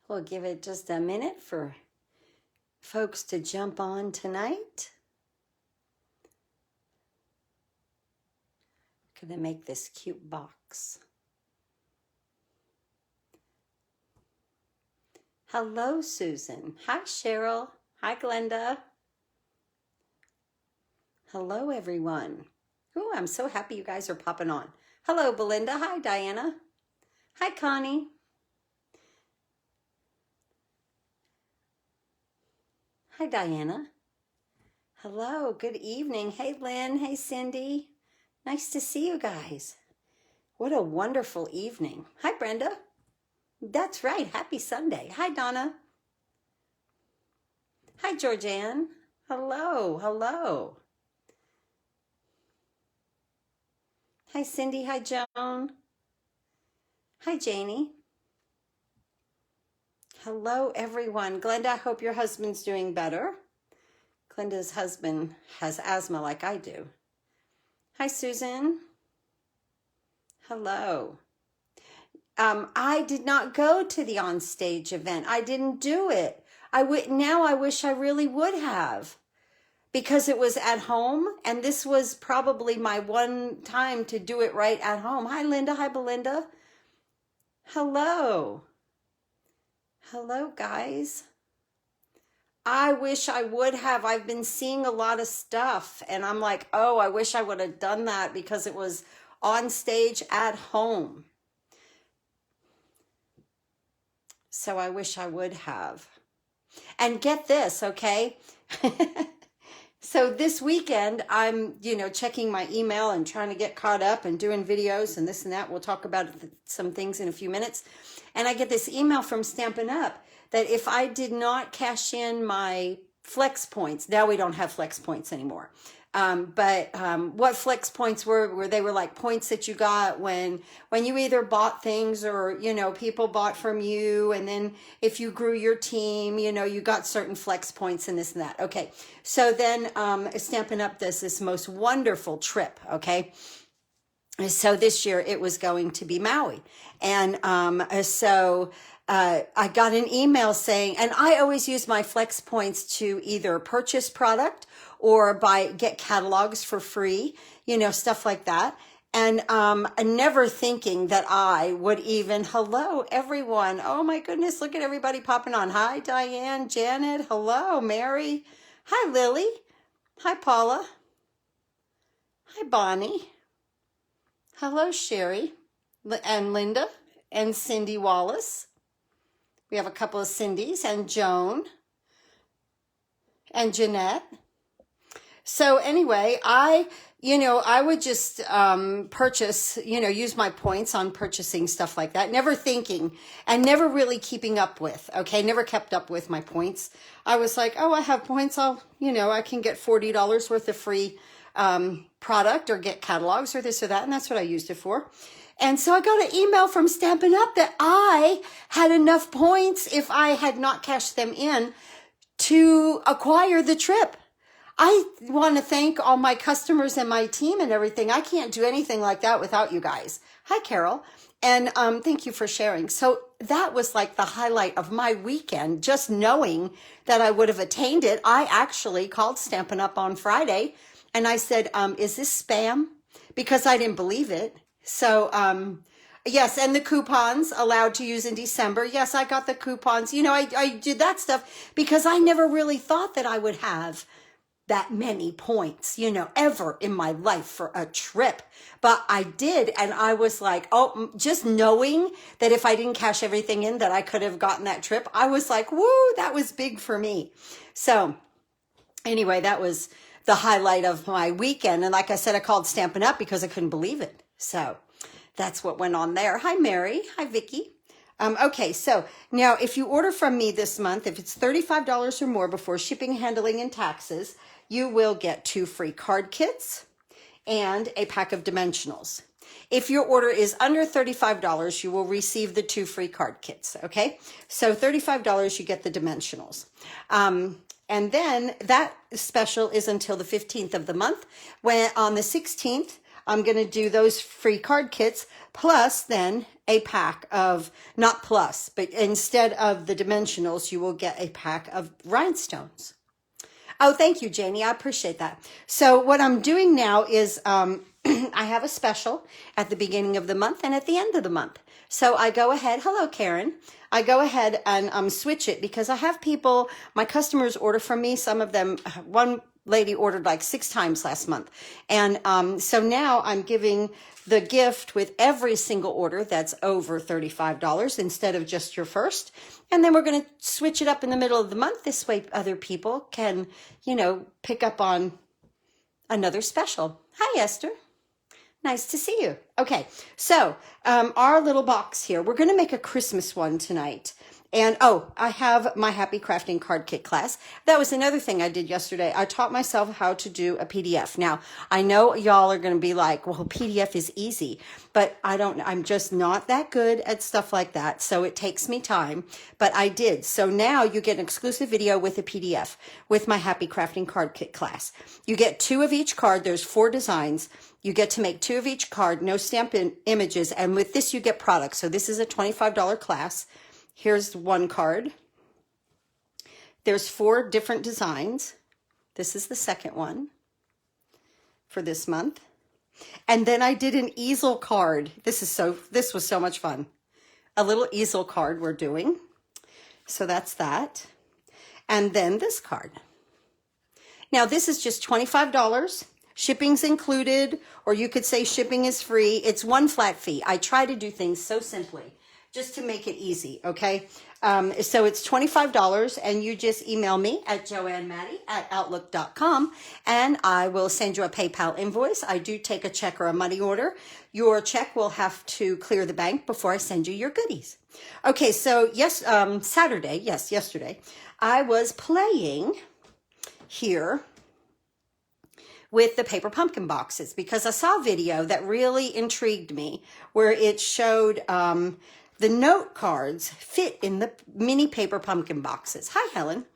We'll give it just a minute for folks to jump on tonight. I'm gonna make this cute box. Hello, Susan. Hi, Cheryl. Hi, Glenda. Hello, everyone. Ooh, I'm so happy you guys are popping on. Hello, Belinda. Hi, Diana. Hi, Connie. Hi, Diana. Hello, good evening. Hey, Lynn. Hey, Cindy. Nice to see you guys. What a wonderful evening. Hi, Brenda. That's right. Happy Sunday. Hi, Donna. Hi, Georgianne. Hello. Hello. Hi, Cindy. Hi, Joan. Hi, Janie. Hello, everyone. Glenda, I hope your husband's doing better. Glenda's husband has asthma like I do. Hi, Susan. Hello. I did not go to the onstage event. I didn't do it. Now I wish I really would have, because it was at home, and this was probably my one time to do it right at home. Hi, Linda. Hi, Belinda. Hello. Hello, guys. I wish I would have. I've been seeing a lot of stuff, and I'm like, oh, I wish I would have done that because it was on stage at home. So I wish I would have. And get this, okay? So this weekend, I'm, checking my email and trying to get caught up and doing videos and this and that. We'll talk about some things in a few minutes. And I get this email from Stampin' Up that if I did not cash in my flex points, now we don't have flex points anymore. But what flex points were they were like points that you got when you either bought things or, people bought from you. And then if you grew your team, you got certain flex points and this and that. Okay. So then Stampin' Up this most wonderful trip. Okay. So this year it was going to be Maui. And so I got an email saying, and I always use my flex points to either purchase product or get catalogs for free, stuff like that. And never thinking that I would even, hello, everyone. Oh my goodness, look at everybody popping on. Hi, Diane, Janet. Hello, Mary. Hi, Lily. Hi, Paula. Hi, Bonnie. Hello, Sherry and Linda and Cindy Wallace. We have a couple of Cindys and Joan and Jeanette. So anyway, I would just purchase, use my points on purchasing stuff like that, never thinking and never really keeping up with, okay, never kept up with my points. I was like, oh, I have points. I can get $40 worth of free product or get catalogs or this or that. And that's what I used it for. And so I got an email from Stampin' Up that I had enough points if I had not cashed them in to acquire the trip. I want to thank all my customers and my team and everything. I can't do anything like that without you guys. Hi, Carol. And thank you for sharing. So that was like the highlight of my weekend, just knowing that I would have attained it. I actually called Stampin' Up on Friday and I said, is this spam? Because I didn't believe it. So, yes, and the coupons allowed to use in December. Yes, I got the coupons. I did that stuff because I never really thought that I would have that many points, ever in my life for a trip. But I did. And I was like, oh, just knowing that if I didn't cash everything in, that I could have gotten that trip. I was like, woo, that was big for me. So anyway, that was the highlight of my weekend. And like I said, I called Stampin' Up because I couldn't believe it. So that's what went on there. Hi, Mary. Hi, Vicky. Okay, so now if you order from me this month, if it's $35 or more before shipping, handling, and taxes, you will get 2 free card kits and a pack of dimensionals. If your order is under $35, you will receive the 2 free card kits, okay? So $35, you get the dimensionals. And then that special is until the 15th of the month, when on the 16th, I'm going to do those free card kits plus then a pack of, not plus, but instead of the dimensionals, you will get a pack of rhinestones. Oh, thank you, Janie. I appreciate that. So what I'm doing now is I have a special at the beginning of the month and at the end of the month. So I go ahead. Hello, Karen. I go ahead and switch it because I have people, my customers order from me. Some of them, one lady ordered like 6 times last month. And so now I'm giving the gift with every single order that's over $35 instead of just your first. And then we're going to switch it up in the middle of the month. This way other people can, you know, pick up on another special. Hi, Esther. Nice to see you. Okay, so our little box here, we're going to make a Christmas one tonight. And oh, I have my Happy Crafting Card Kit class. That was another thing I did yesterday. I taught myself how to do a PDF. Now, I know y'all are going to be like, well, PDF is easy, but I'm just not that good at stuff like that. So it takes me time, but I did. So now you get an exclusive video with a PDF with my Happy Crafting Card Kit class. You get 2 of each card. There's 4 designs. You get to make 2 of each card, no Stampin' images. And with this, you get products. So this is a $25 class. Here's one card. There's 4 different designs. This is the second one for this month. And then I did an easel card. This was so much fun. A little easel card we're doing. So that's that. And then this card. Now this is just $25. Shipping's included, or you could say shipping is free. It's one flat fee. I try to do things so simply, just to make it easy, okay? So it's $25, and you just email me at joannemaddie@outlook.com, and I will send you a PayPal invoice. I do take a check or a money order. Your check will have to clear the bank before I send you your goodies. Okay, so yesterday, I was playing here with the paper pumpkin boxes because I saw a video that really intrigued me where it showed the note cards fit in the mini paper pumpkin boxes. Hi, Helen.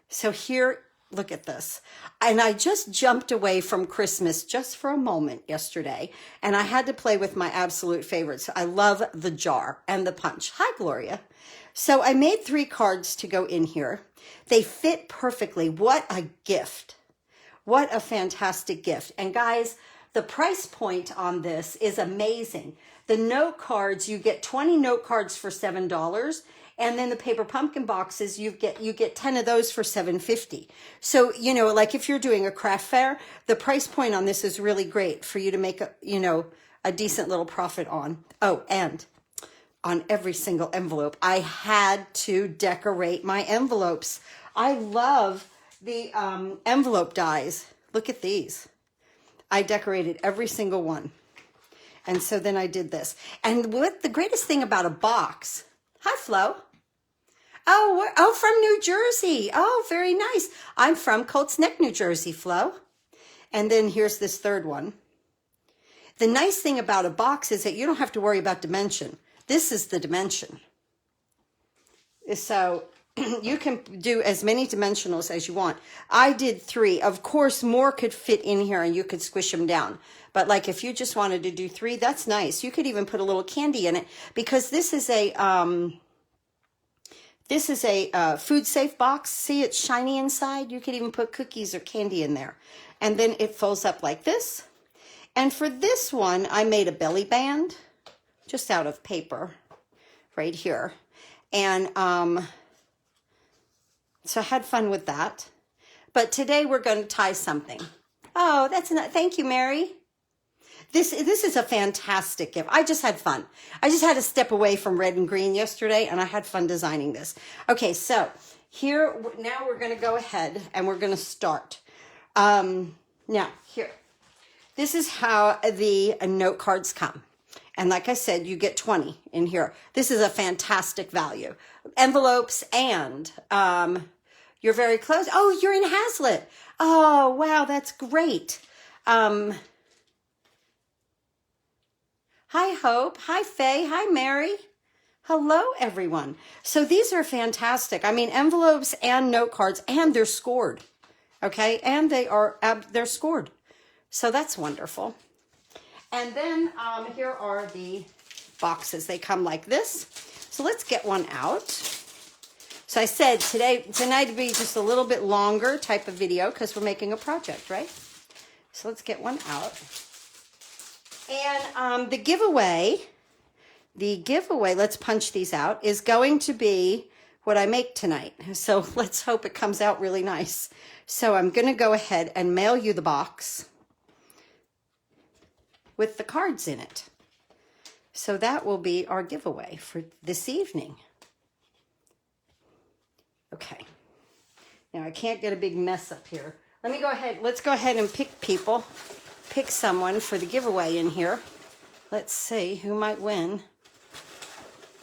So here, look at this. And I just jumped away from Christmas just for a moment yesterday, and I had to play with my absolute favorites. I love the jar and the punch. Hi, Gloria. So I made 3 cards to go in here. They fit perfectly. What a gift. What a fantastic gift. And guys, the price point on this is amazing. The note cards, you get 20 note cards for $7. And then the paper pumpkin boxes, you get 10 of those for $7.50. So, you know, like if you're doing a craft fair, the price point on this is really great for you to make a decent little profit on. Oh, and on every single envelope, I had to decorate my envelopes. I love the envelope dies. Look at these. I decorated every single one. And so then I did this. And what the greatest thing about a box. Hi, Flo. Oh, from New Jersey. Oh, very nice. I'm from Colts Neck, New Jersey, Flo. And then here's this third one. The nice thing about a box is that you don't have to worry about dimension. This is the dimension. So you can do as many dimensionals as you want. I did 3. Of course, more could fit in here and you could squish them down. But like if you just wanted to do 3, that's nice. You could even put a little candy in it because this is a food safe box. See, it's shiny inside. You could even put cookies or candy in there. And then it folds up like this. And for this one, I made a belly band just out of paper right here. And so I had fun with that. But today we're going to tie something. Oh, that's not, thank you, Mary. This is a fantastic gift. I just had fun. I just had to step away from red and green yesterday, and I had fun designing this. Okay, so here, now we're going to go ahead and we're going to start. Now, here. This is how the note cards come. And like I said, you get 20 in here. This is a fantastic value. Envelopes and you're very close. Oh, you're in Hazlitt. Oh, wow, that's great. Hi, Hope. Hi, Faye. Hi, Mary. Hello, everyone. So these are fantastic. I mean, envelopes and note cards, and they're scored. Okay, and they're scored. So that's wonderful. And then here are the boxes. They come like this. So let's get one out. So I said tonight would be just a little bit longer type of video because we're making a project, right? So let's get one out. And the giveaway, let's punch these out, is going to be what I make tonight. So let's hope it comes out really nice. So I'm going to go ahead and mail you the box with the cards in it. So that will be our giveaway for this evening. Okay. Now I can't get a big mess up here. Let's go ahead and pick someone for the giveaway in here. Let's see who might win.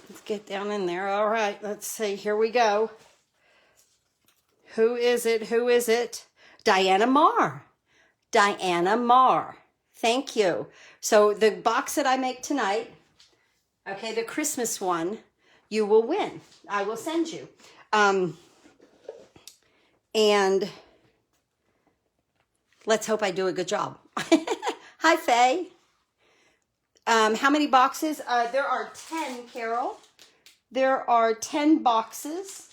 Let's get down in there. All right, let's see. Here we go. Who is it? Who is it? Diana Marr. Diana Marr. Thank you. So the box that I make tonight, okay, the Christmas one, you will win. I will send you. And let's hope I do a good job. Hi, Faye. How many boxes? There are 10, Carol. There are 10 boxes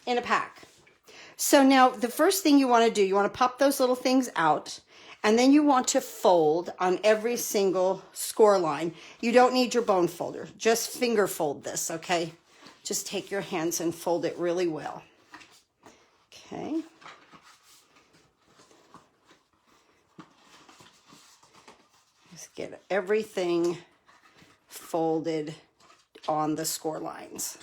in a pack. So now the first thing you want to do, you want to pop those little things out, and then you want to fold on every single score line. You don't need your bone folder. Just finger fold this, okay? Just take your hands and fold it really well. Okay. Just get everything folded on the score lines.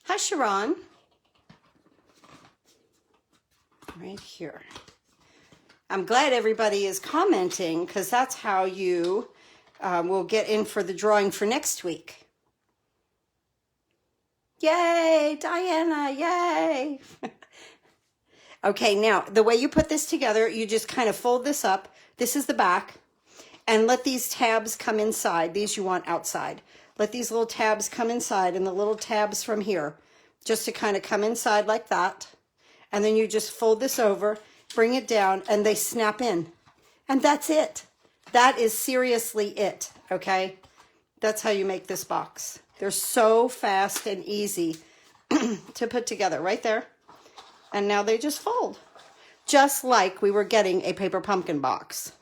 Hi, Sharon. Right here. I'm glad everybody is commenting because that's how you will get in for the drawing for next week. Yay, Diana, yay. Okay, now the way you put this together, you just kind of fold this up. This is the back, and let these tabs come inside. These you want outside. Let these little tabs come inside, and the little tabs from here, just to kind of come inside like that. And then you just fold this over, bring it down, and they snap in. And that's it. That is seriously it, okay? That's how you make this box. They're so fast and easy to put together right there. And now they just fold, just like we were getting a paper pumpkin box.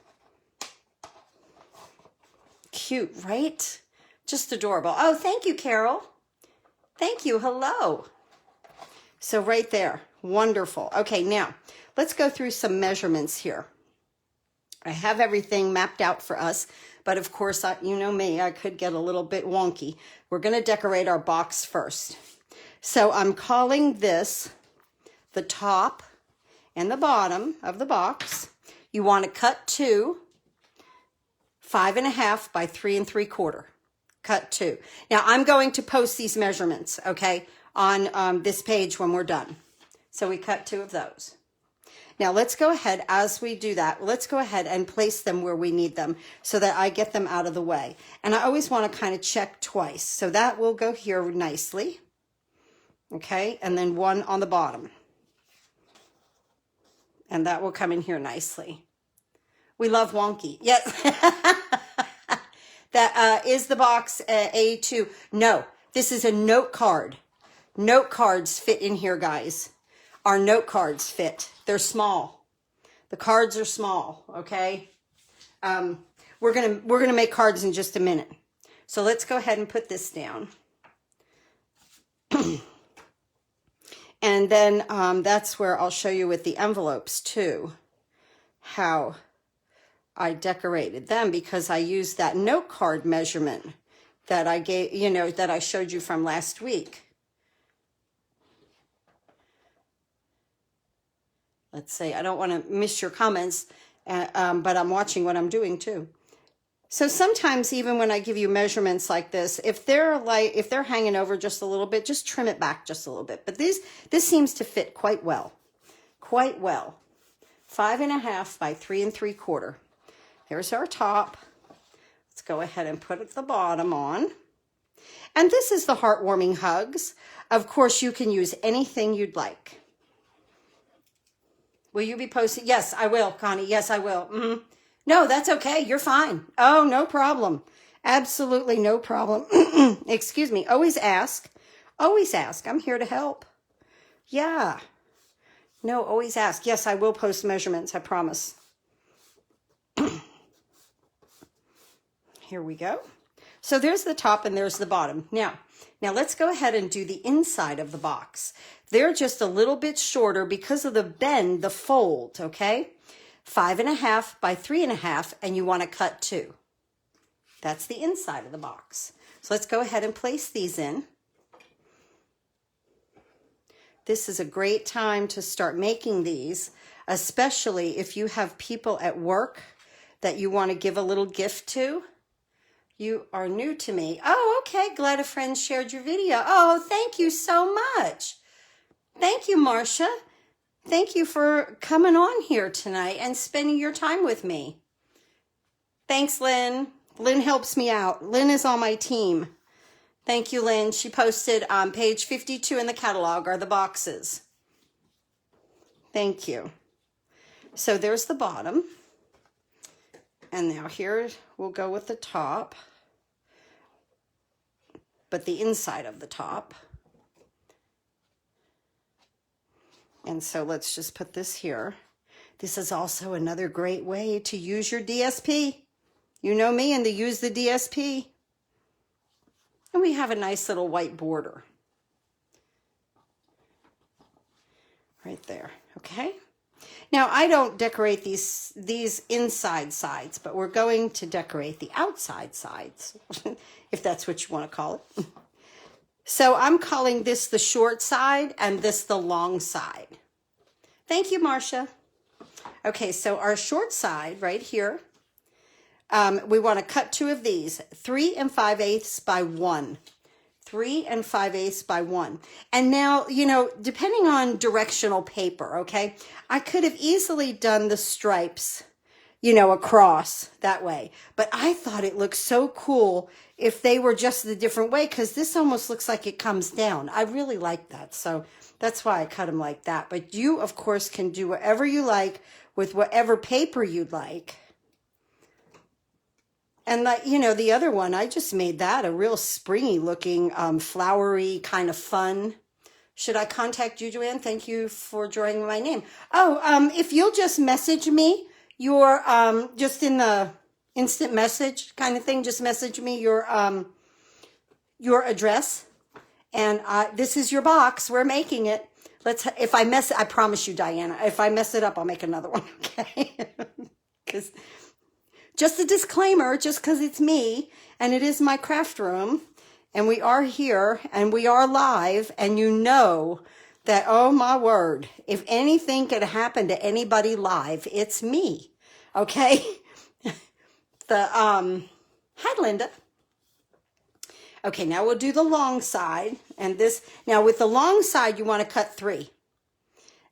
Cute, right? Just adorable. Oh, thank you, Carol. Thank you. Hello. So right there. Wonderful. Okay, now let's go through some measurements here. I have everything mapped out for us, but of course, you know me, I could get a little bit wonky. We're going to decorate our box first. So I'm calling this the top and the bottom of the box. You want to cut to 5.5 by 3 3/4. Cut to. Now I'm going to post these measurements, okay, on this page when we're done. So we cut 2 of those. Now let's go ahead, as we do that, let's go ahead and place them where we need them so that I get them out of the way. And I always want to kind of check twice. So that will go here nicely. Okay, and then one on the bottom. And that will come in here nicely. We love wonky. Yes. That is the box A2. No, this is a note card. Note cards fit in here, guys. Our note cards fit. They're small. The cards are small, okay? We're gonna make cards in just a minute. So let's go ahead and put this down. And then that's where I'll show you with the envelopes too, how I decorated them, because I used that note card measurement that I gave, you know, that I showed you from last week. Let's say, I don't want to miss your comments, but I'm watching what I'm doing too. So sometimes even when I give you measurements like this, if they're hanging over just a little bit, just trim it back just a little bit. But this seems to fit quite well, quite well. 5.5 by 3 3/4. Here's our top. Let's go ahead and put the bottom on. And this is the heartwarming hugs. Of course, you can use anything you'd like. Will you be posting? Yes, I will, Connie. Yes, I will. No, that's okay. You're fine. Oh, no problem. Absolutely no problem. Excuse me. Always ask. Always ask. I'm here to help. Yeah. No, always ask. Yes, I will post measurements. I promise. Here we go. So there's the top and there's the bottom. Now let's go ahead and do the inside of the box. They're just a little bit shorter because of the bend, the fold, okay? 5.5 by 3.5, and you want to cut 2. That's the inside of the box. So let's go ahead and place these in. This is a great time to start making these, especially if you have people at work that you want to give a little gift to. You are new to me. Oh, okay. Glad a friend shared your video. Oh, thank you so much. Thank you, Marcia. Thank you for coming on here tonight and spending your time with me. Thanks, Lynn. Lynn helps me out. Lynn is on my team. Thank you, Lynn. She posted on page 52 in the catalog are the boxes. Thank you. So there's the bottom. And now here we'll go with the top, but the inside of the top. And so let's just put this here. This is also another great way to use your DSP. You know me and to use the DSP. And we have a nice little white border. Right there, okay? Now, I don't decorate these inside sides, but we're going to decorate the outside sides, if that's what you want to call it. So I'm calling this the short side and this the long side. Thank you, Marcia. Okay, so our short side right here, we want to cut 2 of these, 3 5/8 by 1. 3 5/8 by 1. And now, you know, depending on directional paper, okay, I could have easily done the stripes, you know, across that way. But I thought it looked so cool if they were just the different way, because this almost looks like it comes down. I really like that. So that's why I cut them like that. But you, of course, can do whatever you like with whatever paper you'd like. And like, you know, the other one, I just made that a real springy looking, flowery kind of fun. Should I contact you, Joanne? Thank you for drawing my name. Oh, if you'll just message me your, just in the instant message kind of thing, just message me your address. And this is your box. We're making it. If I mess it, I promise you, Diana, if I mess it up, I'll make another one, okay? Because... just a disclaimer, just because it's me and it is my craft room and we are here and we are live, and you know that, oh my word, if anything could happen to anybody live, it's me. Okay? Hi, Linda. Okay, now we'll do the long side. And this, now with the long side, you want to cut 3.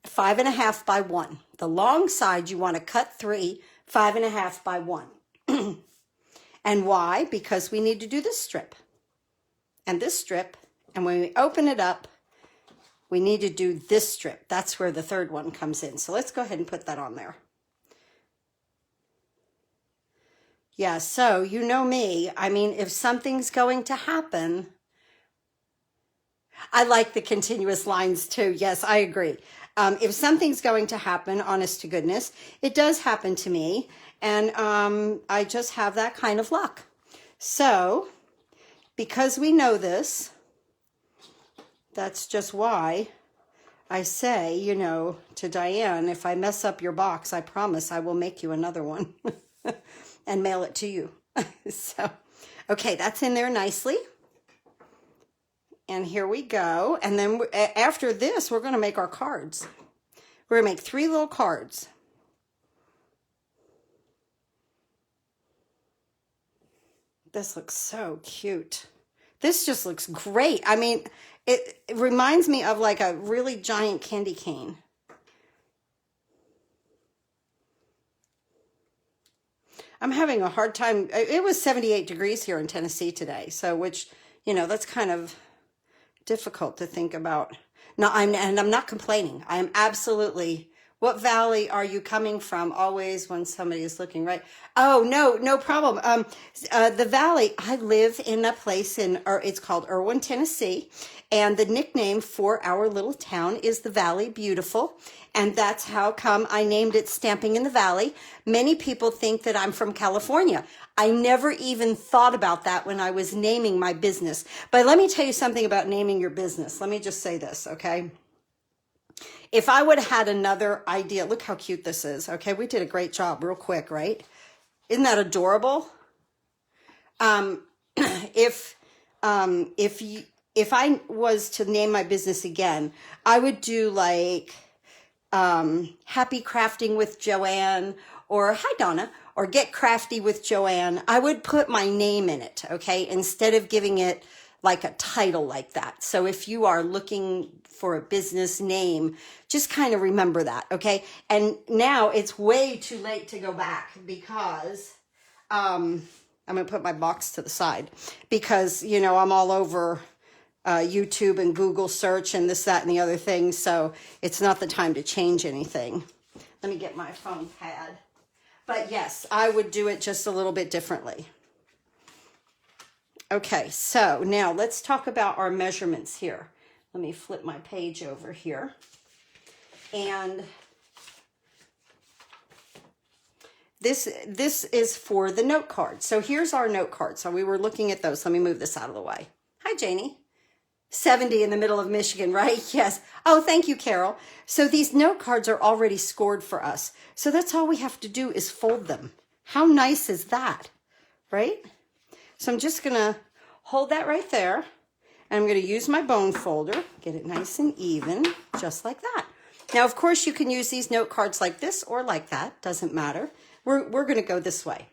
5.5 by 1. The long side, you want to cut 3, 5.5 by 1. And why? Because we need to do this strip and this strip. And when we open it up, we need to do this strip. That's where the third one comes in. So let's go ahead and put that on there. Yeah, so you know me. I mean, if something's going to happen, I like the continuous lines too. Yes, I agree. If something's going to happen, honest to goodness, it does happen to me. And I just have that kind of luck. So, because we know this, that's just why I say, you know, to Diane, if I mess up your box, I promise I will make you another one and mail it to you. So, okay, that's in there nicely. And here we go. And then after this, we're going to make our cards. We're going to make 3 little cards. This looks so cute. This just looks great. I mean, it reminds me of like a really giant candy cane. I'm having a hard time. It was 78 degrees here in Tennessee today. So, which, you know, that's kind of difficult to think about. No, I'm not complaining. I am absolutely What valley are you coming from? Always when somebody is looking, right? Oh, no, no problem. The valley, I live in a place it's called Irwin, Tennessee. And the nickname for our little town is the Valley Beautiful. And that's how come I named it Stamping in the Valley. Many people think that I'm from California. I never even thought about that when I was naming my business. But let me tell you something about naming your business. Let me just say this, okay? If I would have had another idea, look how cute this is. Okay, we did a great job real quick, right? Isn't that adorable? If I was to name my business again, I would do like Happy Crafting with Joanne, or Hi Donna, or Get Crafty with Joanne. I would put my name in it, okay, instead of giving it like a title like that. So if you are looking for a business name, just kind of remember that, okay? And now it's way too late to go back because I'm going to put my box to the side because, you know, I'm all over YouTube and Google search and this, that, and the other thing. So it's not the time to change anything. Let me get my phone pad. But yes, I would do it just a little bit differently. Okay, so now let's talk about our measurements here. Let me flip my page over here. And this is for the note card. So here's our note card. So we were looking at those. Let me move this out of the way. Hi, Janie. 70 in the middle of Michigan, right? Yes. Oh, thank you, Carol. So these note cards are already scored for us. So that's all we have to do is fold them. How nice is that, right? So I'm just going to hold that right there. And I'm going to use my bone folder, get it nice and even, just like that. Now, of course, you can use these note cards like this or like that. Doesn't matter. We're going to go this way.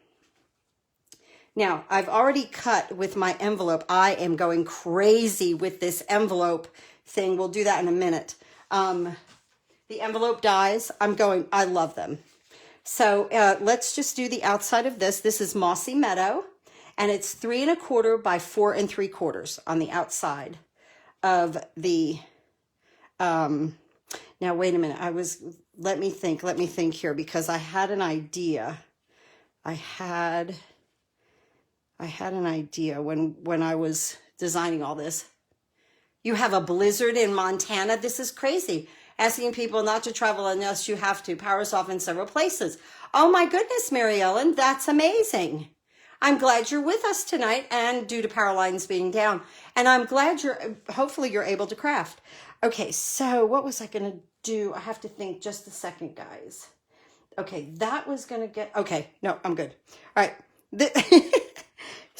Now, I've already cut with my envelope. I am going crazy with this envelope thing. We'll do that in a minute. The envelope dies. I love them. So let's just do the outside of this. This is Mossy Meadow. And it's 3 1/4 by 4 3/4 on the outside of the, now wait a minute, let me think here because I had an idea. I had an idea when I was designing all this. You have a blizzard in Montana? This is crazy. Asking people not to travel unless you have to. Power's off in several places. Oh my goodness, Mary Ellen, that's amazing. I'm glad you're with us tonight and due to power lines being down. And I'm glad hopefully you're able to craft. Okay, so what was I going to do? I have to think just a second, guys. Okay, that was going to get, okay, no, I'm good. All right.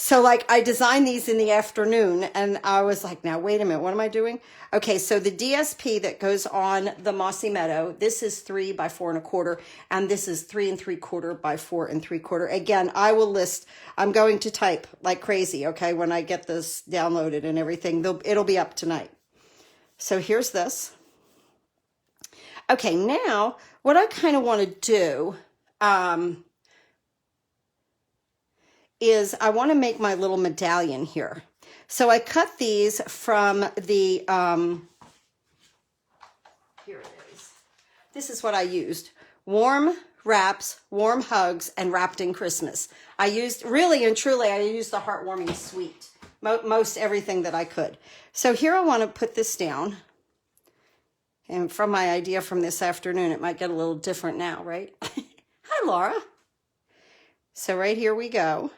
So like I designed these in the afternoon and I was like, now wait a minute, what am I doing? Okay, so the DSP that goes on the Mossy Meadow, this is 3 by 4 1/4 and this is 3 3/4 by 4 3/4. Again, I will list, I'm going to type like crazy, okay, when I get this downloaded and everything, it'll be up tonight. So here's this. Okay, now what I kind of want to do, is I want to make my little medallion here. So I cut these from the, here it is. This is what I used. Warm wraps, warm hugs, and wrapped in Christmas. I used, really and truly, I used the heartwarming sweet. Most everything that I could. So here I want to put this down. And from my idea from this afternoon, it might get a little different now, right? Hi, Laura. So right here we go.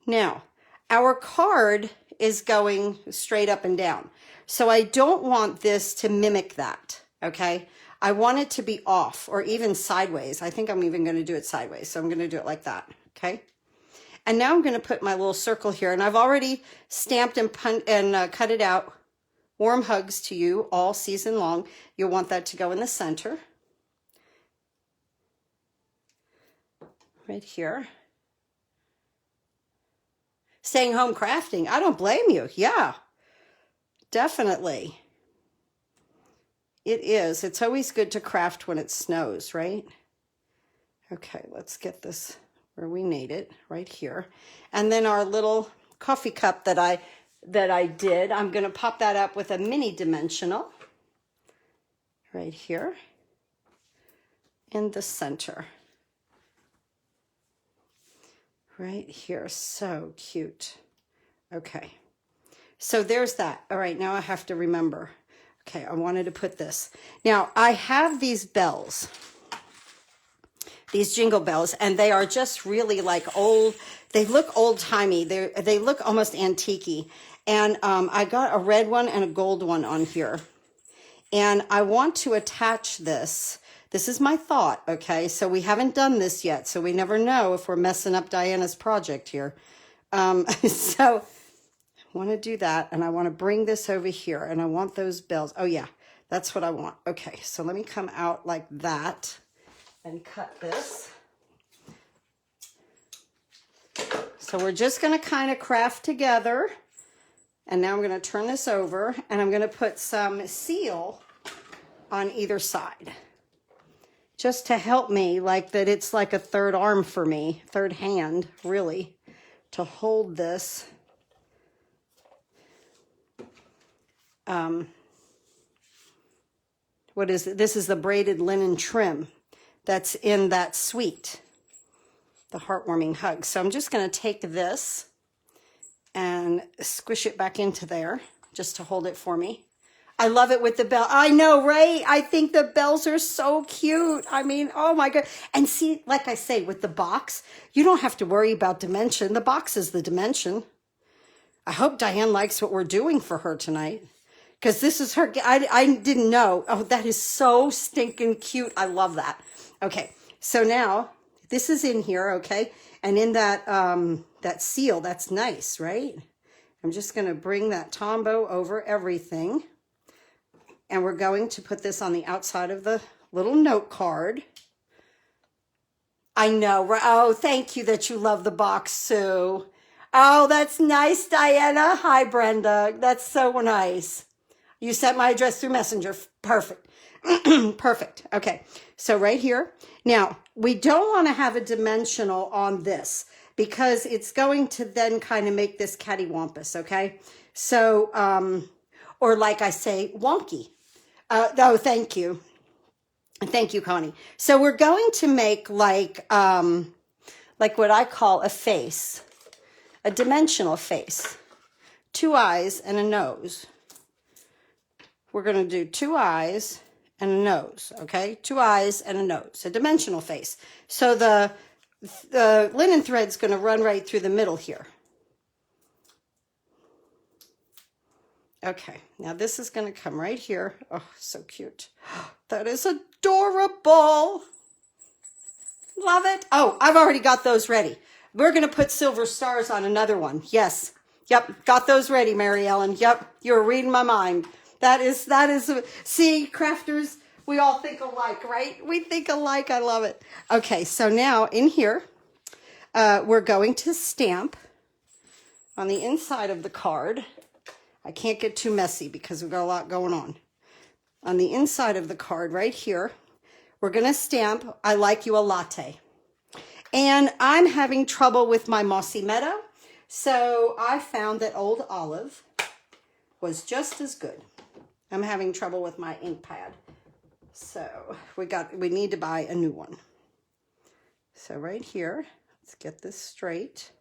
Now, our card is going straight up and down. So I don't want this to mimic that, okay? I want it to be off or even sideways. I think I'm even going to do it sideways. So I'm going to do it like that, okay? And now I'm going to put my little circle here. And I've already stamped and cut it out. Warm hugs to you all season long. You'll want that to go in the center. Right here. Staying home crafting. I don't blame you. Yeah, definitely. It is. It's always good to craft when it snows, right? Okay, let's get this where we need it, right here. And then our little coffee cup that I did, I'm going to pop that up with a mini dimensional right here. in the center. Right here, so cute. Okay, so there's that. All right, now I have to remember. Okay, I wanted to put this. Now, I have these bells, these jingle bells, and they are just really like old. They look old-timey. They look almost antique-y. And I got a red one and a gold one on here. And I want to attach this. This is my thought, okay? So we haven't done this yet, so we never know if we're messing up Diana's project here. So I want to do that, and I want to bring this over here, and I want those bells. Oh, yeah, that's what I want. Okay, so let me come out like that and cut this. So we're just going to kind of craft together. And now I'm going to turn this over, and I'm going to put some seal on either side. Just to help me, like that it's like a third arm for me, third hand, really, to hold this. What is it? This is the braided linen trim that's in that suite, the heartwarming hug. So I'm just going to take this and squish it back into there just to hold it for me. I love it with the bell. I know, right? I think the bells are so cute. I mean, oh my God. And see, like I say, with the box, you don't have to worry about dimension. The box is the dimension. I hope Diane likes what we're doing for her tonight, because this is her. I didn't know. Oh, that is so stinking cute. I love that. Okay, so now this is in here, okay? And in that, that seal, that's nice, right? I'm just going to bring that Tombow over everything. And we're going to put this on the outside of the little note card. I know. Oh, thank you that you love the box, Sue. Oh, that's nice, Diana. Hi, Brenda. That's so nice. You sent my address through Messenger. Perfect. Perfect. Okay. So right here. Now, we don't want to have a dimensional on this because it's going to then kind of make this cattywampus, okay? So, or like I say, wonky. Oh, thank you. Thank you, Connie. So we're going to make like what I call a face, a dimensional face, 2 eyes and a nose. We're going to do 2 eyes and a nose, okay? 2 eyes and a nose, a dimensional face. So the linen thread's going to run right through the middle here. Okay, now this is going to come right here. Oh, so cute. That is adorable. Love it. Oh, I've already got those ready. We're going to put silver stars on another one. Yes. Yep, got those ready, Mary Ellen. Yep, you're reading my mind. That is, see, crafters, we all think alike, right? We think alike. I love it. Okay, so now in here, we're going to stamp on the inside of the card. I can't get too messy because we've got a lot going on. On the inside of the card right here, we're going to stamp, I like you a latte. And I'm having trouble with my Mossy Meadow. So I found that Old Olive was just as good. I'm having trouble with my ink pad. So we need to buy a new one. So right here, let's get this straight.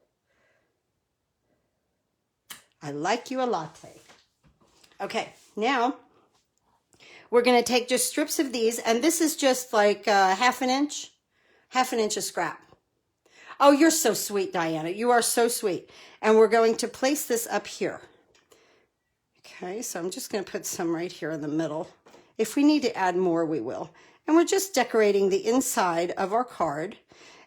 I like you a latte. Okay, now we're going to take just strips of these, and this is just like half an inch of scrap. Oh, you're so sweet, Diana. You are so sweet. And we're going to place this up here. Okay, so I'm just going to put some right here in the middle. If we need to add more, we will. And we're just decorating the inside of our card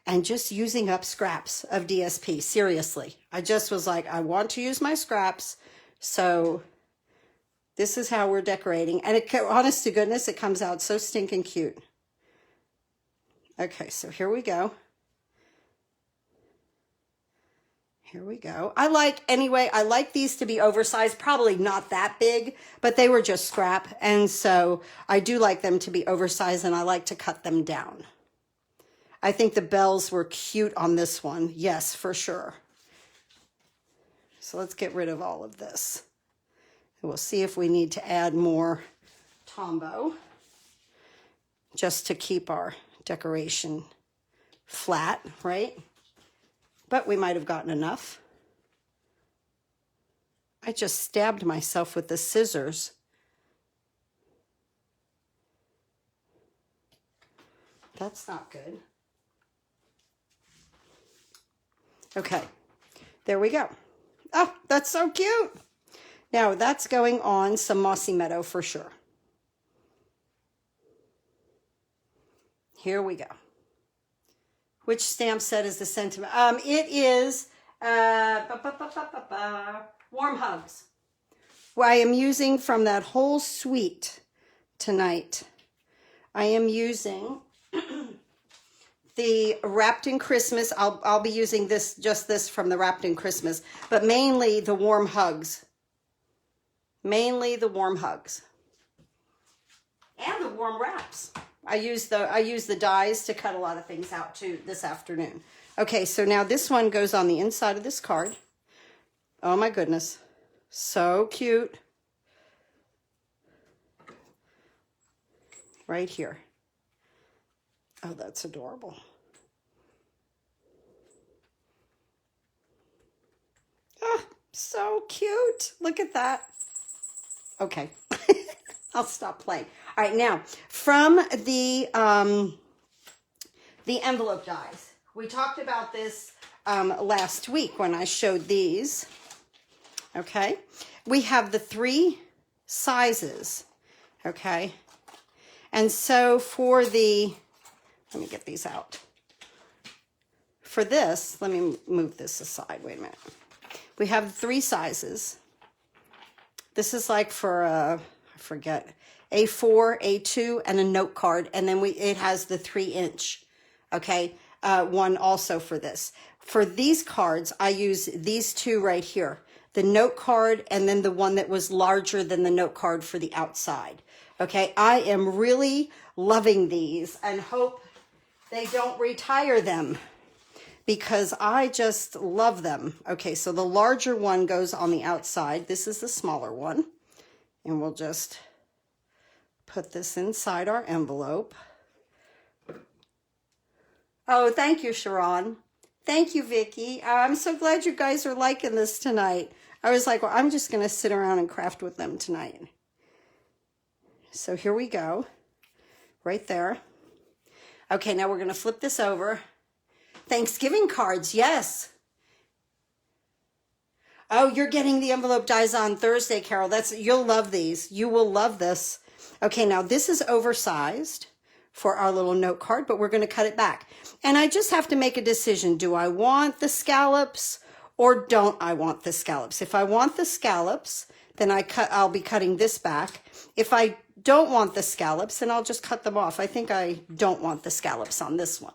and just using up scraps of DSP. Seriously, I just was like, I want to use my scraps. So this is how we're decorating. And honest to goodness, it comes out so stinking cute. Okay, so here we go. Here we go. I like these to be oversized, probably not that big, but they were just scrap. And so I do like them to be oversized, and I like to cut them down. I think the bells were cute on this one. Yes, for sure. So let's get rid of all of this. And we'll see if we need to add more Tombow just to keep our decoration flat, right? But we might have gotten enough. I just stabbed myself with the scissors. That's not good. Okay, there we go. Oh, that's so cute. Now that's going on some Mossy Meadow for sure. Here we go. Which stamp set is the sentiment? It is Warm Hugs. Well, I am using from that whole suite tonight. I am using the Wrapped in Christmas. I'll be using just this from the Wrapped in Christmas, but mainly the Warm Hugs. Mainly the Warm Hugs. And the Warm Wraps. I use the dies to cut a lot of things out too this afternoon. Okay, so now this one goes on the inside of this card. Oh my goodness. So cute. Right here. Oh, that's adorable. Oh, so cute. Look at that. Okay. I'll stop playing. All right, now from the envelope dies. We talked about this last week when I showed these. Okay, we have the 3 sizes. Okay, and so for the, let me get these out. For this, let me move this aside. Wait a minute. We have 3 sizes. This is like for I forget, A4, A2, and a note card, and then it has the 3-inch, okay, one also for this. For these cards, I use these 2 right here, the note card and then the one that was larger than the note card for the outside. Okay, I am really loving these and hope they don't retire them because I just love them. Okay, so the larger one goes on the outside. This is the smaller one. And we'll just put this inside our envelope. Oh, thank you, Sharon. Thank you, Vicki. I'm so glad you guys are liking this tonight. I was like, well, I'm just going to sit around and craft with them tonight. So here we go. Right there. Okay, now we're going to flip this over. Thanksgiving cards, yes. Oh, you're getting the envelope dies on Thursday, Carol. You'll love these. You will love this. Okay, now this is oversized for our little note card, but we're going to cut it back. And I just have to make a decision. Do I want the scallops or don't I want the scallops? If I want the scallops, then I'll be cutting this back. If I don't want the scallops, then I'll just cut them off. I think I don't want the scallops on this one.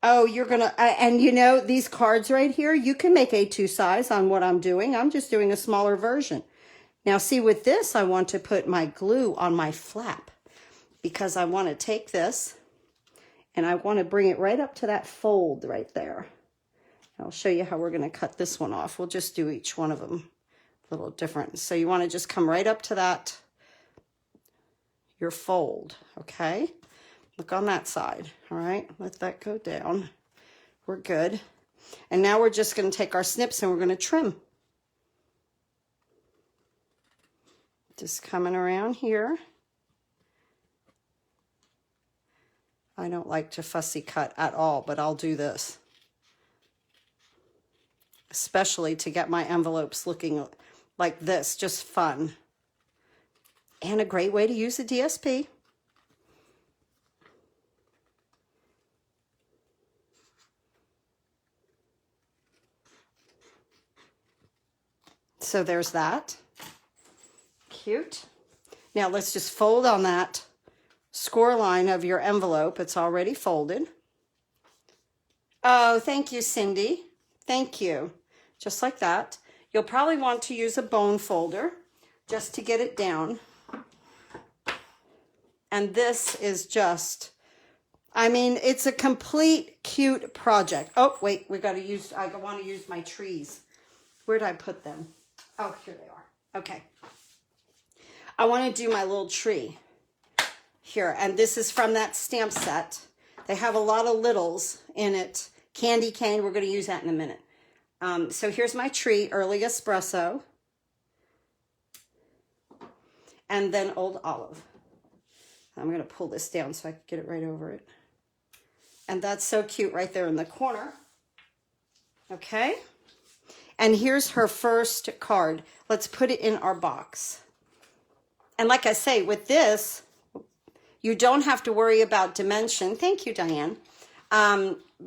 Oh, you're going to, and you know, these cards right here, you can make A2 size on what I'm doing. I'm just doing a smaller version. Now, see, with this, I want to put my glue on my flap because I want to take this and I want to bring it right up to that fold right there. I'll show you how we're going to cut this one off. We'll just do each one of them a little different. So you want to just come right up to that, your fold, okay? Look on that side, all right? Let that go down. We're good. And now we're just going to take our snips and we're going to trim. Just coming around here. I don't like to fussy cut at all, but I'll do this. Especially to get my envelopes looking like this, just fun. And a great way to use a DSP. So there's that. Cute. Now let's just fold on that score line of your envelope. It's already folded. Oh, thank you, Cindy. Thank you. Just like that. You'll probably want to use a bone folder just to get it down. And this is just, I mean, it's a complete cute project. Oh, wait, I want to use my trees. Where did I put them? Oh, here they are. Okay. I want to do my little tree Here, and this is from that stamp set. They have a lot of littles in it. Candy cane, we're going to use that in a minute. So here's my treat, early espresso. And then Old Olive. I'm going to pull this down so I can get it right over it. And that's so cute right there in the corner. Okay. And here's her first card. Let's put it in our box. And like I say, with this, you don't have to worry about dimension. Thank you, Diane.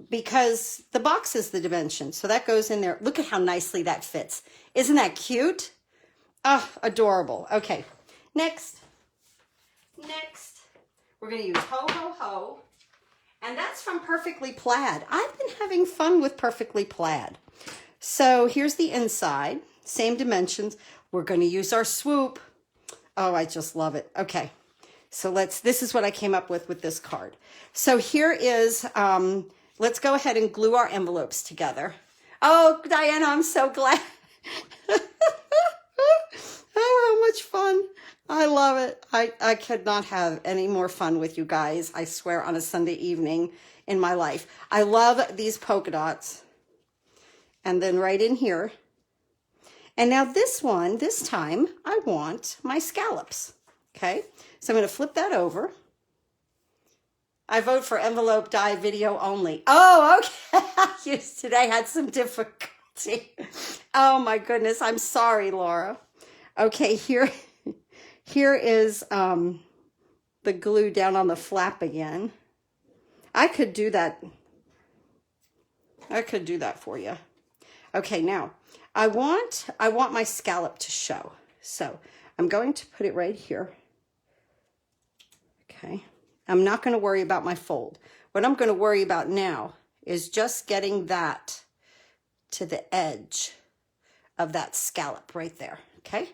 Because the box is the dimension. So that goes in there. Look at how nicely that fits. Isn't that cute? Oh, adorable. Okay. Next. We're going to use Ho Ho Ho. And that's from Perfectly Plaid. I've been having fun with Perfectly Plaid. So here's the inside. Same dimensions. We're going to use our swoop. Oh, I just love it. Okay. So this is what I came up with this card. So here is, let's go ahead and glue our envelopes together. Oh, Diana, I'm so glad. Oh, how much fun. I love it. I could not have any more fun with you guys, I swear, on a Sunday evening in my life. I love these polka dots. And then right in here. And now this time, I want my scallops. Okay, so I'm going to flip that over. I vote for envelope die video only. Oh, okay. Today had some difficulty. Oh my goodness. I'm sorry, Laura. Okay, here is the glue down on the flap again. I could do that. I could do that for you. Okay, now I want my scallop to show. So I'm going to put it right here. Okay, I'm not going to worry about my fold. What I'm going to worry about now is just getting that to the edge of that scallop right there, okay?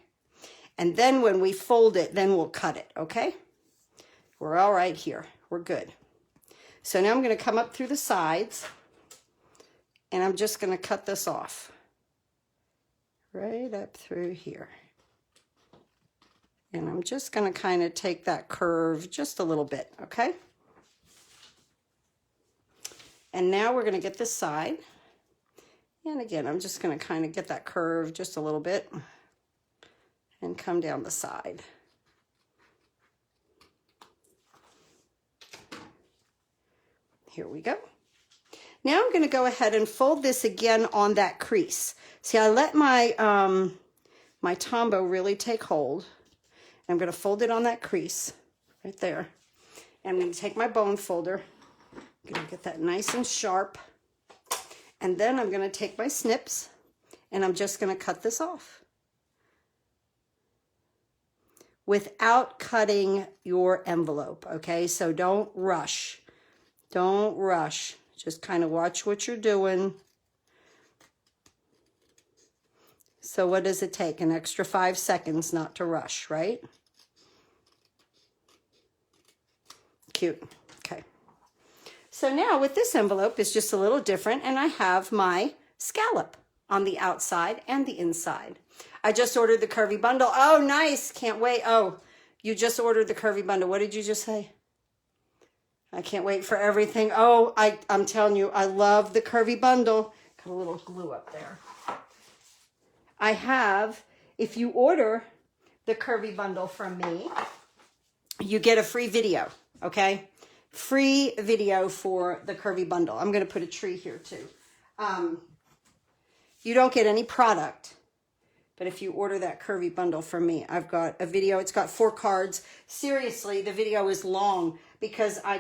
And then when we fold it, then we'll cut it, okay? We're all right here. We're good. So now I'm going to come up through the sides, and I'm just going to cut this off right up through here. And I'm just going to kind of take that curve just a little bit, okay? And now we're going to get this side. And again, I'm just going to kind of get that curve just a little bit and come down the side. Here we go. Now I'm going to go ahead and fold this again on that crease. See, I let my, my Tombow really take hold. I'm going to fold it on that crease right there. And I'm going to take my bone folder. I'm going to get that nice and sharp. And then I'm going to take my snips and I'm just going to cut this off without cutting your envelope. Okay, so don't rush. Don't rush. Just kind of watch what you're doing. So what does it take? An extra 5 seconds not to rush, right? Cute. Okay. So now with this envelope, it's just a little different, and I have my scallop on the outside and the inside. I just ordered the curvy bundle. Oh, nice. Can't wait. Oh, you just ordered the curvy bundle. What did you just say? I can't wait for everything. Oh, I'm telling you, I love the curvy bundle. Got a little glue up there. I have, if you order the curvy bundle from me, you get a free video, okay? Free video for the curvy bundle. I'm going to put a tree here too. You don't get any product, but if you order that curvy bundle from me, I've got a video. It's got 4 cards. Seriously, the video is long because I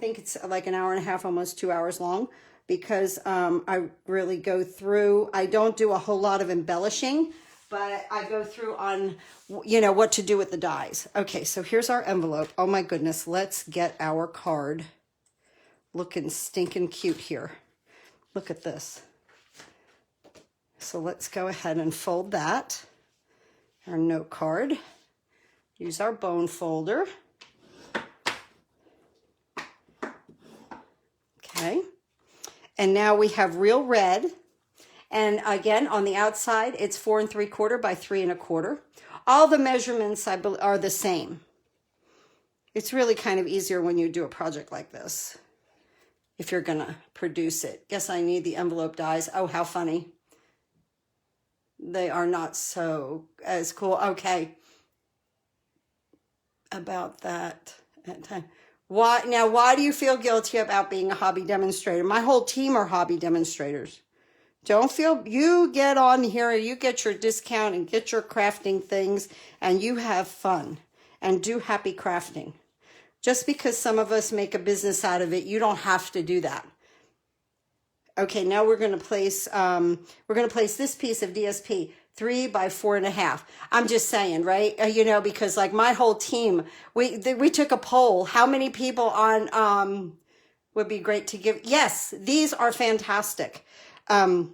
think it's like an hour and a half, almost 2 hours long, because I really go through. I don't do a whole lot of embellishing, but I go through on, you know, what to do with the dies. Okay, so here's our envelope. Oh my goodness, let's get our card looking stinking cute here. Look at this. So let's go ahead and fold that, our note card. Use our bone folder. Okay. And now we have real red. And again, on the outside, it's 4 3/4 by 3 1/4. All the measurements are the same. It's really kind of easier when you do a project like this, if you're gonna produce it. Guess I need the envelope dies. Oh, how funny. They are not so as cool. Okay. About that. Why do you feel guilty about being a hobby demonstrator? My whole team are hobby demonstrators. Don't feel, you get on here, you get your discount and get your crafting things and you have fun and do happy crafting. Just because some of us make a business out of it, you don't have to do that. Okay, now we're going to place this piece of DSP 3 by 4.5. I'm just saying, right? You know, because like my whole team, we took a poll. How many people on would be great to give? Yes, these are fantastic. So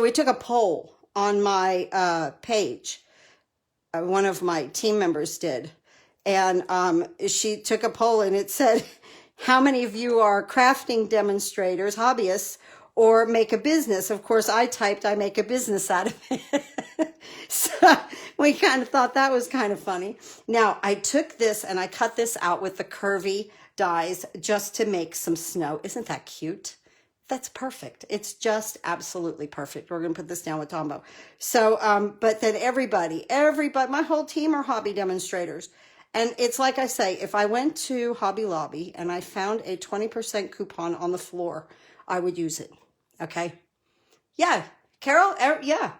we took a poll on my page. One of my team members did. And she took a poll and it said, how many of you are crafting demonstrators, hobbyists, or make a business? Of course, I typed, I make a business out of it. So we kind of thought that was kind of funny. Now, I took this and I cut this out with the curvy dies just to make some snow. Isn't that cute? That's perfect. It's just absolutely perfect. We're going to put this down with Tombow. So, but then everybody, my whole team are hobby demonstrators. And it's like I say, if I went to Hobby Lobby and I found a 20% coupon on the floor, I would use it. Okay. Yeah. Carol, yeah.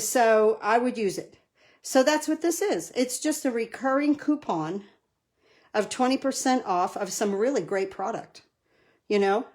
So I would use it. So that's what this is. It's just a recurring coupon of 20% off of some really great product, you know?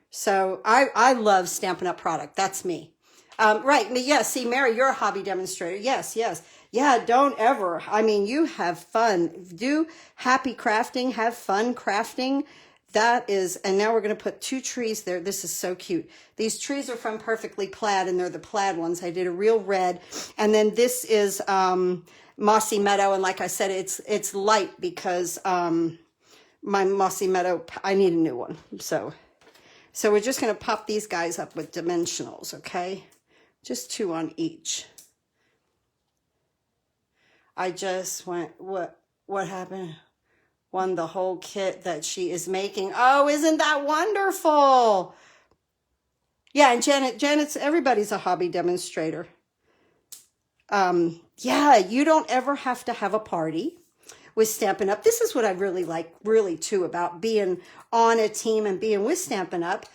So I love Stampin' Up product. That's me. Right. Yeah. See, Mary, you're a hobby demonstrator. Yes. Yes. Yeah. Don't ever. I mean, you have fun. Do happy crafting. Have fun crafting. That is, and now we're going to put 2 trees there. This is so cute. These trees are from Perfectly Plaid, and they're the plaid ones. I did a real red. And then this is Mossy Meadow. And like I said, it's light because my Mossy Meadow, I need a new one. So we're just going to pop these guys up with dimensionals, okay? Just 2 on each. I just went, what happened? Won the whole kit that she is making. Oh, isn't that wonderful? Yeah, and Janet's, everybody's a hobby demonstrator. Yeah, you don't ever have to have a party with Stampin' Up. This is what I really like, really, too, about being on a team and being with Stampin' Up.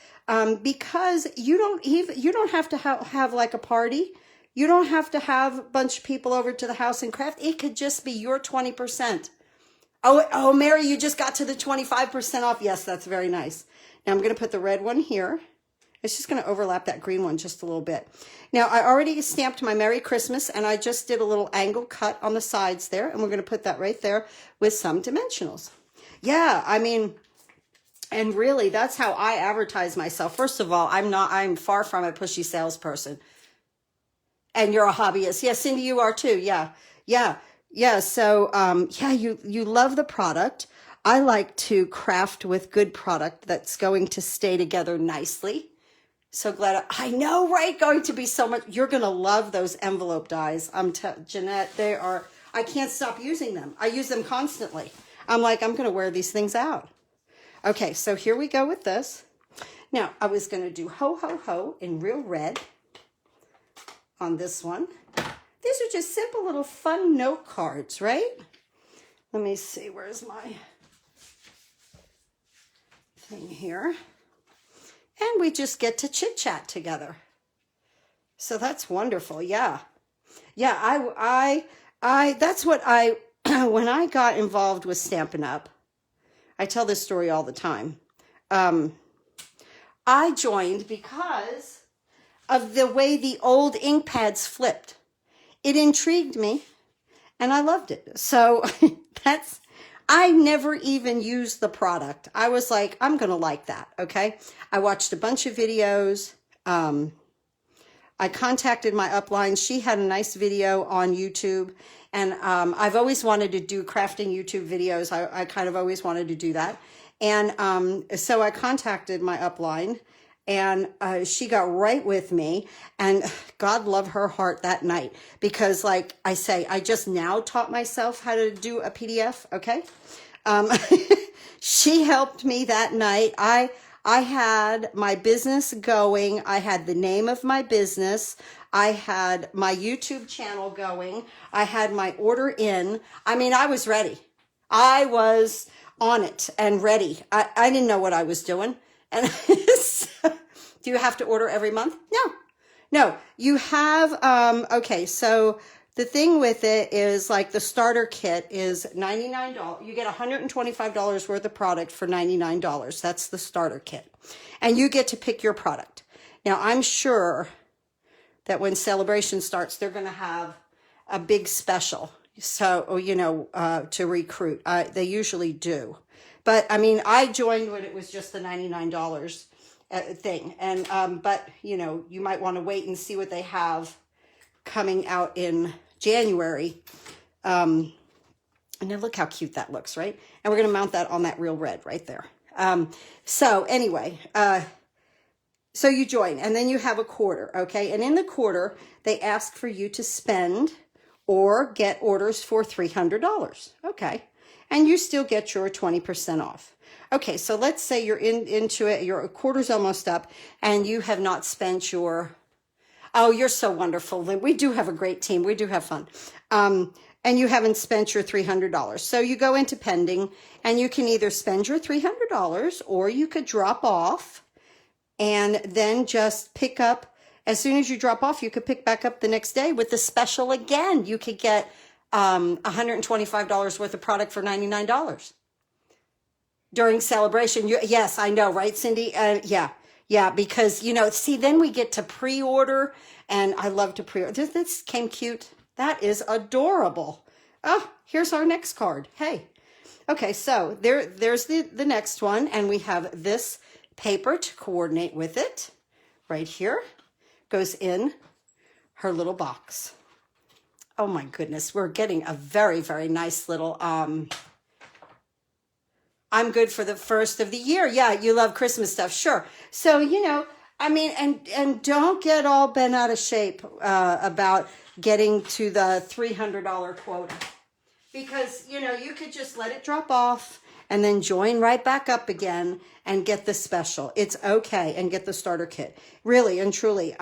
Because you don't have to have like a party. You don't have to have a bunch of people over to the house and craft. It could just be your 20%. Oh, Mary, you just got to the 25% off. Yes, that's very nice. Now I'm going to put the red one here. It's just going to overlap that green one just a little bit. Now, I already stamped my Merry Christmas, and I just did a little angle cut on the sides there, and we're going to put that right there with some dimensionals. Yeah, I mean, and really, that's how I advertise myself. First of all, I'm far from a pushy salesperson. And you're a hobbyist. Yeah, Cindy, you are too. Yeah. So, yeah, you love the product. I like to craft with good product that's going to stay together nicely. So glad. I know, right? Going to be so much. You're going to love those envelope dies. Jeanette, they are, I can't stop using them. I use them constantly. I'm like, I'm going to wear these things out. Okay, so here we go with this. Now, I was going to do Ho, Ho, Ho in real red on this one. These are just simple little fun note cards, right? Let me see, where's my thing here? And we just get to chit chat together. So that's wonderful. Yeah. Yeah, I that's what when I got involved with Stampin' Up, I tell this story all the time. I joined because of the way the old ink pads flipped. It intrigued me and I loved it. So I never even used the product. I was like, I'm going to like that. Okay. I watched a bunch of videos. I contacted my upline. She had a nice video on YouTube. And I've always wanted to do crafting YouTube videos. I kind of always wanted to do that. And so I contacted my upline And she got right with me, and God love her heart that night, because like I say, I just now taught myself how to do a PDF. Okay. Um, she helped me that night. I had my business going. I had the name of my business. I had my YouTube channel going. I had my order in. I mean, I was ready. I was on it and ready. I didn't know what I was doing. And so, do you have to order every month? No, no, you have, okay. So the thing with it is, like, the starter kit is $99. You get $125 worth of product for $99. That's the starter kit. And you get to pick your product. Now, I'm sure that when celebration starts, they're going to have a big special. So, you know, to recruit. They usually do. But I mean, I joined when it was just the $99 thing. And, but you know, you might want to wait and see what they have coming out in January. And then look how cute that looks, right? And we're going to mount that on that real red right there. So anyway, so you join, and then you have a quarter, okay? And in the quarter, they ask for you to spend or get orders for $300, okay? And you still get your 20% off. Okay, so let's say you're into it, your quarter's almost up, and you have not spent your, oh, you're so wonderful, Lynn. We do have a great team. We do have fun. And you haven't spent your $300. So you go into pending, and you can either spend your $300, or you could drop off and then just pick up. As soon as you drop off, you could pick back up the next day with the special again. You could get $125 worth of product for $99 during celebration. Yes, I know, right, Cindy? Yeah, because, you know, see, then we get to pre-order, and I love to pre-order. This came cute. That is adorable. Oh, here's our next card. Hey. Okay, so there's the next one, and we have this paper to coordinate with it. Right here goes in her little box. Oh my goodness, we're getting a very, very nice little, I'm good for the first of the year. Yeah, you love Christmas stuff, sure. So, you know, I mean, and don't get all bent out of shape about getting to the $300 quota. Because, you know, you could just let it drop off and then join right back up again and get the special. It's okay, and get the starter kit. Really and truly.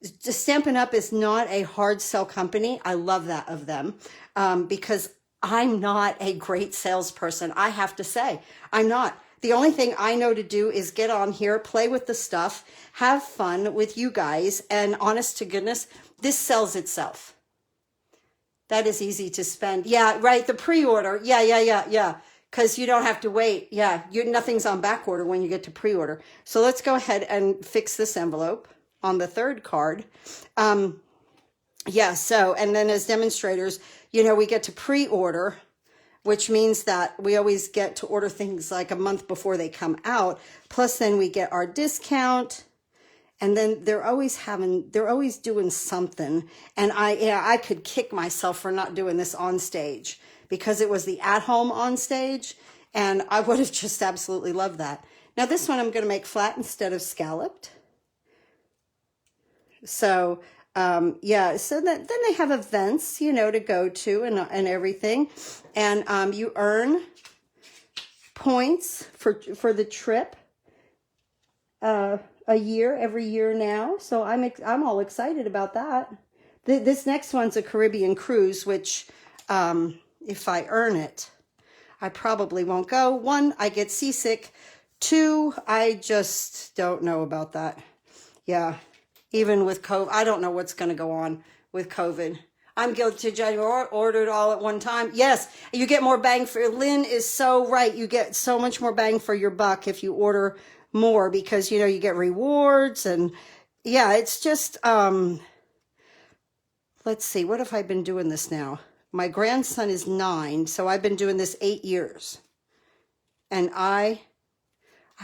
Stampin' Up! Is not a hard sell company. I love that of them, because I'm not a great salesperson. I have to say, I'm not. The only thing I know to do is get on here, play with the stuff, have fun with you guys, and honest to goodness, this sells itself. That is easy to spend. Yeah, right, the pre-order. Yeah. Because you don't have to wait. Yeah, nothing's on back order when you get to pre-order. So let's go ahead and fix this envelope on the third card. Yeah, so, and then as demonstrators, you know, we get to pre-order, which means that we always get to order things like a month before they come out. Plus then we get our discount, and then they're always doing something. And I could kick myself for not doing this on stage, because it was the at-home on stage, and I would have just absolutely loved that. Now this one I'm going to make flat instead of scalloped. So, yeah, so then they have events, you know, to go to and everything. And you earn points for the trip every year now. So I'm all excited about that. This next one's a Caribbean cruise, which if I earn it, I probably won't go. 1, I get seasick. 2, I just don't know about that. Yeah. Even with COVID, I don't know what's going to go on with COVID. I'm guilty to January, ordered all at one time. Yes, you get more bang for, Lynn is so right. You get so much more bang for your buck if you order more, because, you know, you get rewards, and yeah, it's just, let's see, what have I been doing this now? My grandson is 9, so I've been doing this 8 years, and I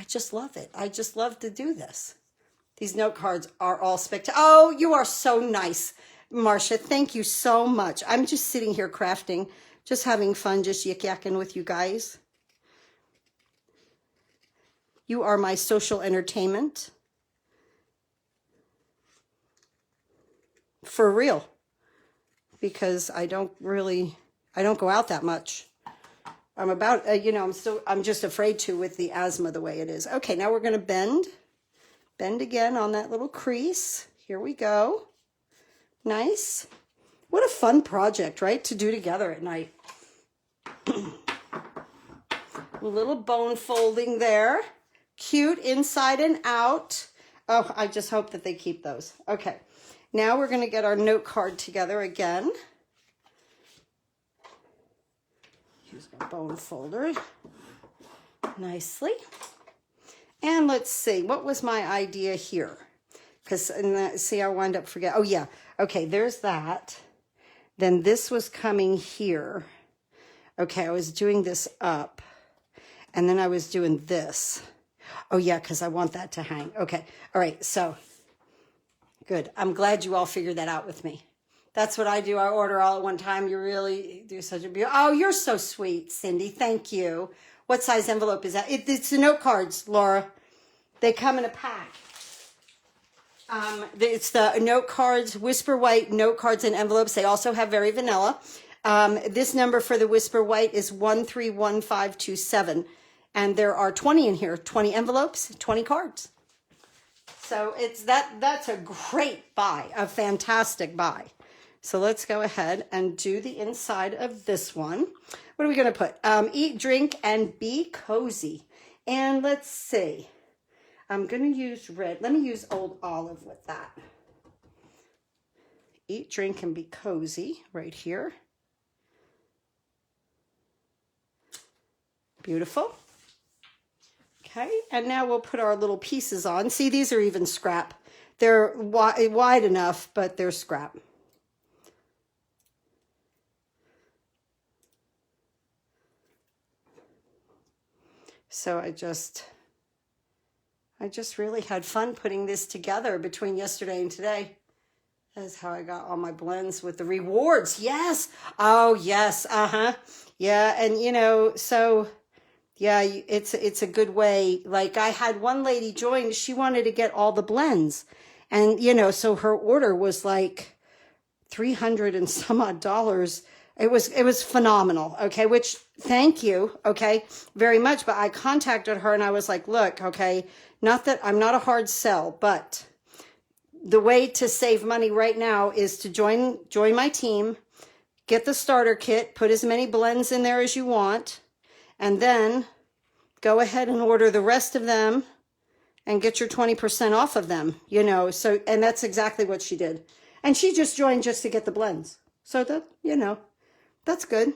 just love it. I just love to do this. These note cards are all spectacular. Oh, you are so nice, Marcia. Thank you so much. I'm just sitting here crafting, just having fun, just yik-yakking with you guys. You are my social entertainment. for real, because I don't go out that much. I'm about, you know, I'm just afraid to with the asthma the way it is. Okay, now we're going to bend again on that little crease. Here we go. Nice. What a fun project, right? To do together at night. A little bone folding there. Cute inside and out. Oh, I just hope that they keep those. Okay, now we're going to get our note card together again. Use my bone folder nicely. And let's see, what was my idea here? Because, see, I wound up forgetting. Oh, yeah. Okay, there's that. Then this was coming here. Okay, I was doing this up. And then I was doing this. Oh, yeah, because I want that to hang. Okay, all right, so good. I'm glad you all figured that out with me. That's what I do. I order all at one time. You really do such a beautiful. Oh, you're so sweet, Cindy. Thank you. What size envelope is that? It's the note cards, Laura. They come in a pack. It's the note cards, Whisper White note cards and envelopes. They also have Very Vanilla. This number for the Whisper White is 131527. And there are 20 in here, 20 envelopes, 20 cards. So that's a great buy, a fantastic buy. So let's go ahead and do the inside of this one. What are we going to put? Eat, drink, and be cozy. And let's see. I'm going to use red. Let me use Old Olive with that. Eat, drink, and be cozy right here. Beautiful. Okay, and now we'll put our little pieces on. See, these are even scrap. They're wide enough, but they're scrap. So I just really had fun putting this together between yesterday and today. That's how I got all my blends with the rewards. Yes. Oh, yes. Yeah, and you know, so yeah, it's a good way. Like I had one lady join, she wanted to get all the blends. And you know, so her order was like $300 and some odd dollars. It was phenomenal, okay, which thank you, okay, very much. But I contacted her and I was like, look, okay, not that I'm not a hard sell, but the way to save money right now is to join my team, get the starter kit, put as many blends in there as you want, and then go ahead and order the rest of them and get your 20% off of them, you know. So, and that's exactly what she did. And she just joined just to get the blends. So that, you know, that's good.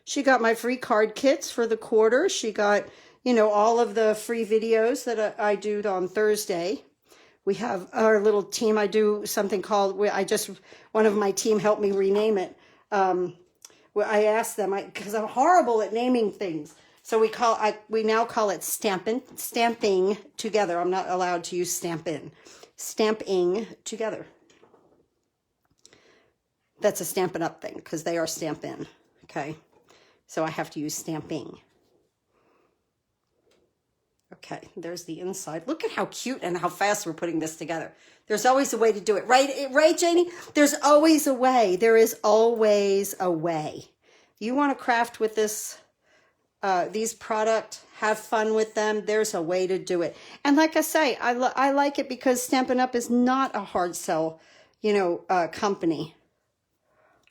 She got my free card kits for the quarter. She got, you know, all of the free videos that I do on Thursday. We have our little team. I do something called, one of my team helped me rename it. I asked them, because I'm horrible at naming things. So we now call it stamping together. I'm not allowed to use stamping together. That's a Stampin' Up thing because they are Stampin', okay? So I have to use stamping. Okay, there's the inside. Look at how cute and how fast we're putting this together. There's always a way to do it. Right, Janie? There's always a way. There is always a way. You want to craft with these products, have fun with them, there's a way to do it. And like I say, I like it because Stampin' Up is not a hard sell, you know, company.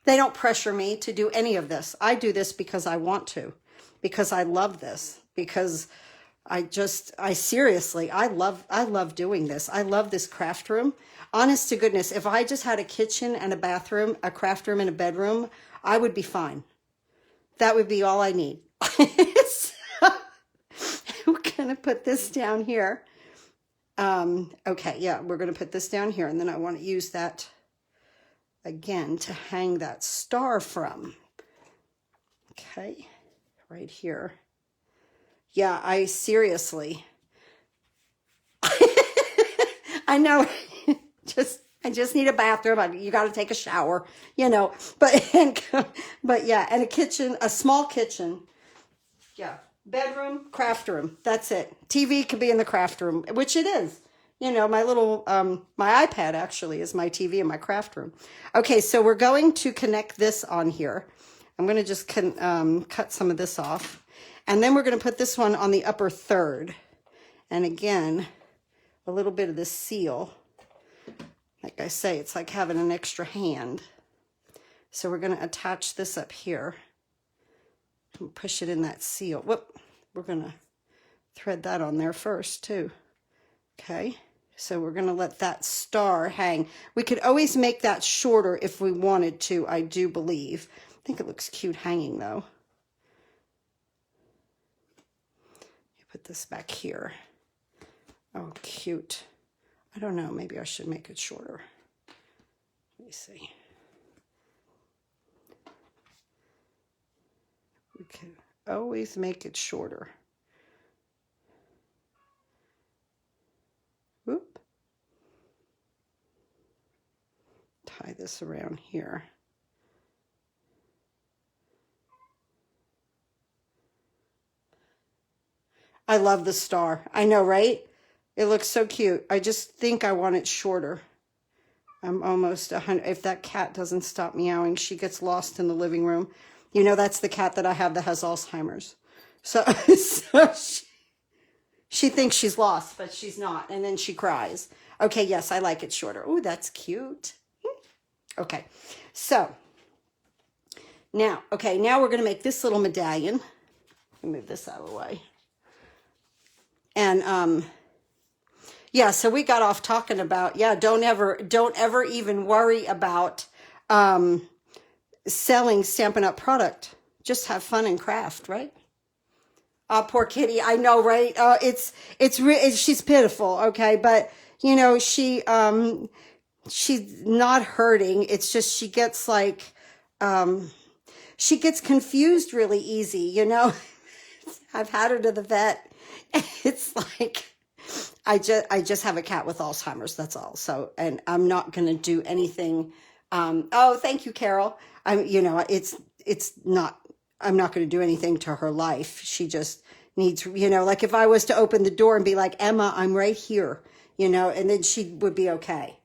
They don't pressure me to do any of this. I do this because I want to, because I love this, because I seriously, I love doing this. I love this craft room. Honest to goodness, if I just had a kitchen and a bathroom, a craft room and a bedroom, I would be fine. That would be all I need. So, we're going to put this down here. Okay, yeah, we're going to put this down here, and then I want to use that again to hang that star from. Okay, right here. Yeah, I seriously, I know, I just need a bathroom. You got to take a shower, you know, but yeah, and a kitchen, a small kitchen. Yeah, bedroom, craft room. That's it. TV could be in the craft room, which it is. you know, my little, my iPad actually is my TV in my craft room. Okay, so we're going to connect this on here. I'm going to just cut some of this off. And then we're going to put this one on the upper third. And again, a little bit of this seal. Like I say, it's like having an extra hand. So we're going to attach this up here and push it in that seal. Whoop, we're going to thread that on there first too. Okay, so we're going to let that star hang. We could always make that shorter if we wanted to, I do believe. I think it looks cute hanging though. Put this back here. Oh, cute. I don't know, maybe I should make it shorter. Let me see. We can always make it shorter. Whoop. Tie this around here. I love the star. I know, right? It looks so cute. I just think I want it shorter. I'm almost 100. If that cat doesn't stop meowing, she gets lost in the living room. You know, that's the cat that I have that has Alzheimer's. So, she thinks she's lost, but she's not. And then she cries. Okay, yes, I like it shorter. Oh, that's cute. Okay, so now, now we're going to make this little medallion. Let me move this out of the way. And, yeah, so we got off talking about, yeah, don't ever even worry about selling Stampin' Up product. Just have fun and craft, right? Poor kitty, I know, right? She's pitiful, okay? But, you know, she's not hurting. It's just she gets like, she gets confused really easy, you know? I've had her to the vet. It's like, I just have a cat with Alzheimer's, that's all. So, and I'm not going to do anything. Oh, thank you, Carol. You know, I'm not going to do anything to her life. She just needs, you know, like if I was to open the door and be like, Emma, I'm right here, you know, and then she would be okay.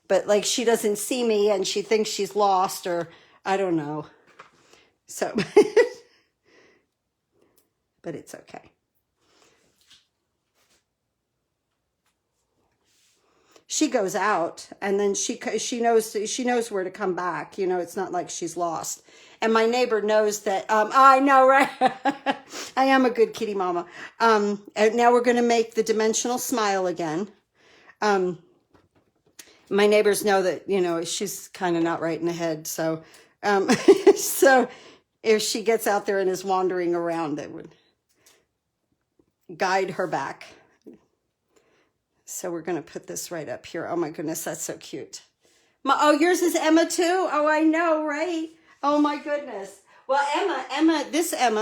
But like, she doesn't see me and she thinks she's lost, or I don't know. So, but it's okay. She goes out and then she knows where to come back. You know, it's not like she's lost. And my neighbor knows that, I know, right? I am a good kitty mama. And now we're going to make the dimensional smile again. My neighbors know that, you know, she's kind of not right in the head. So, so if she gets out there and is wandering around, it would guide her back. So we're going to put this right up here. Oh my goodness, that's so cute. Oh, yours is Emma too? Oh, I know, right? Oh my goodness. Well,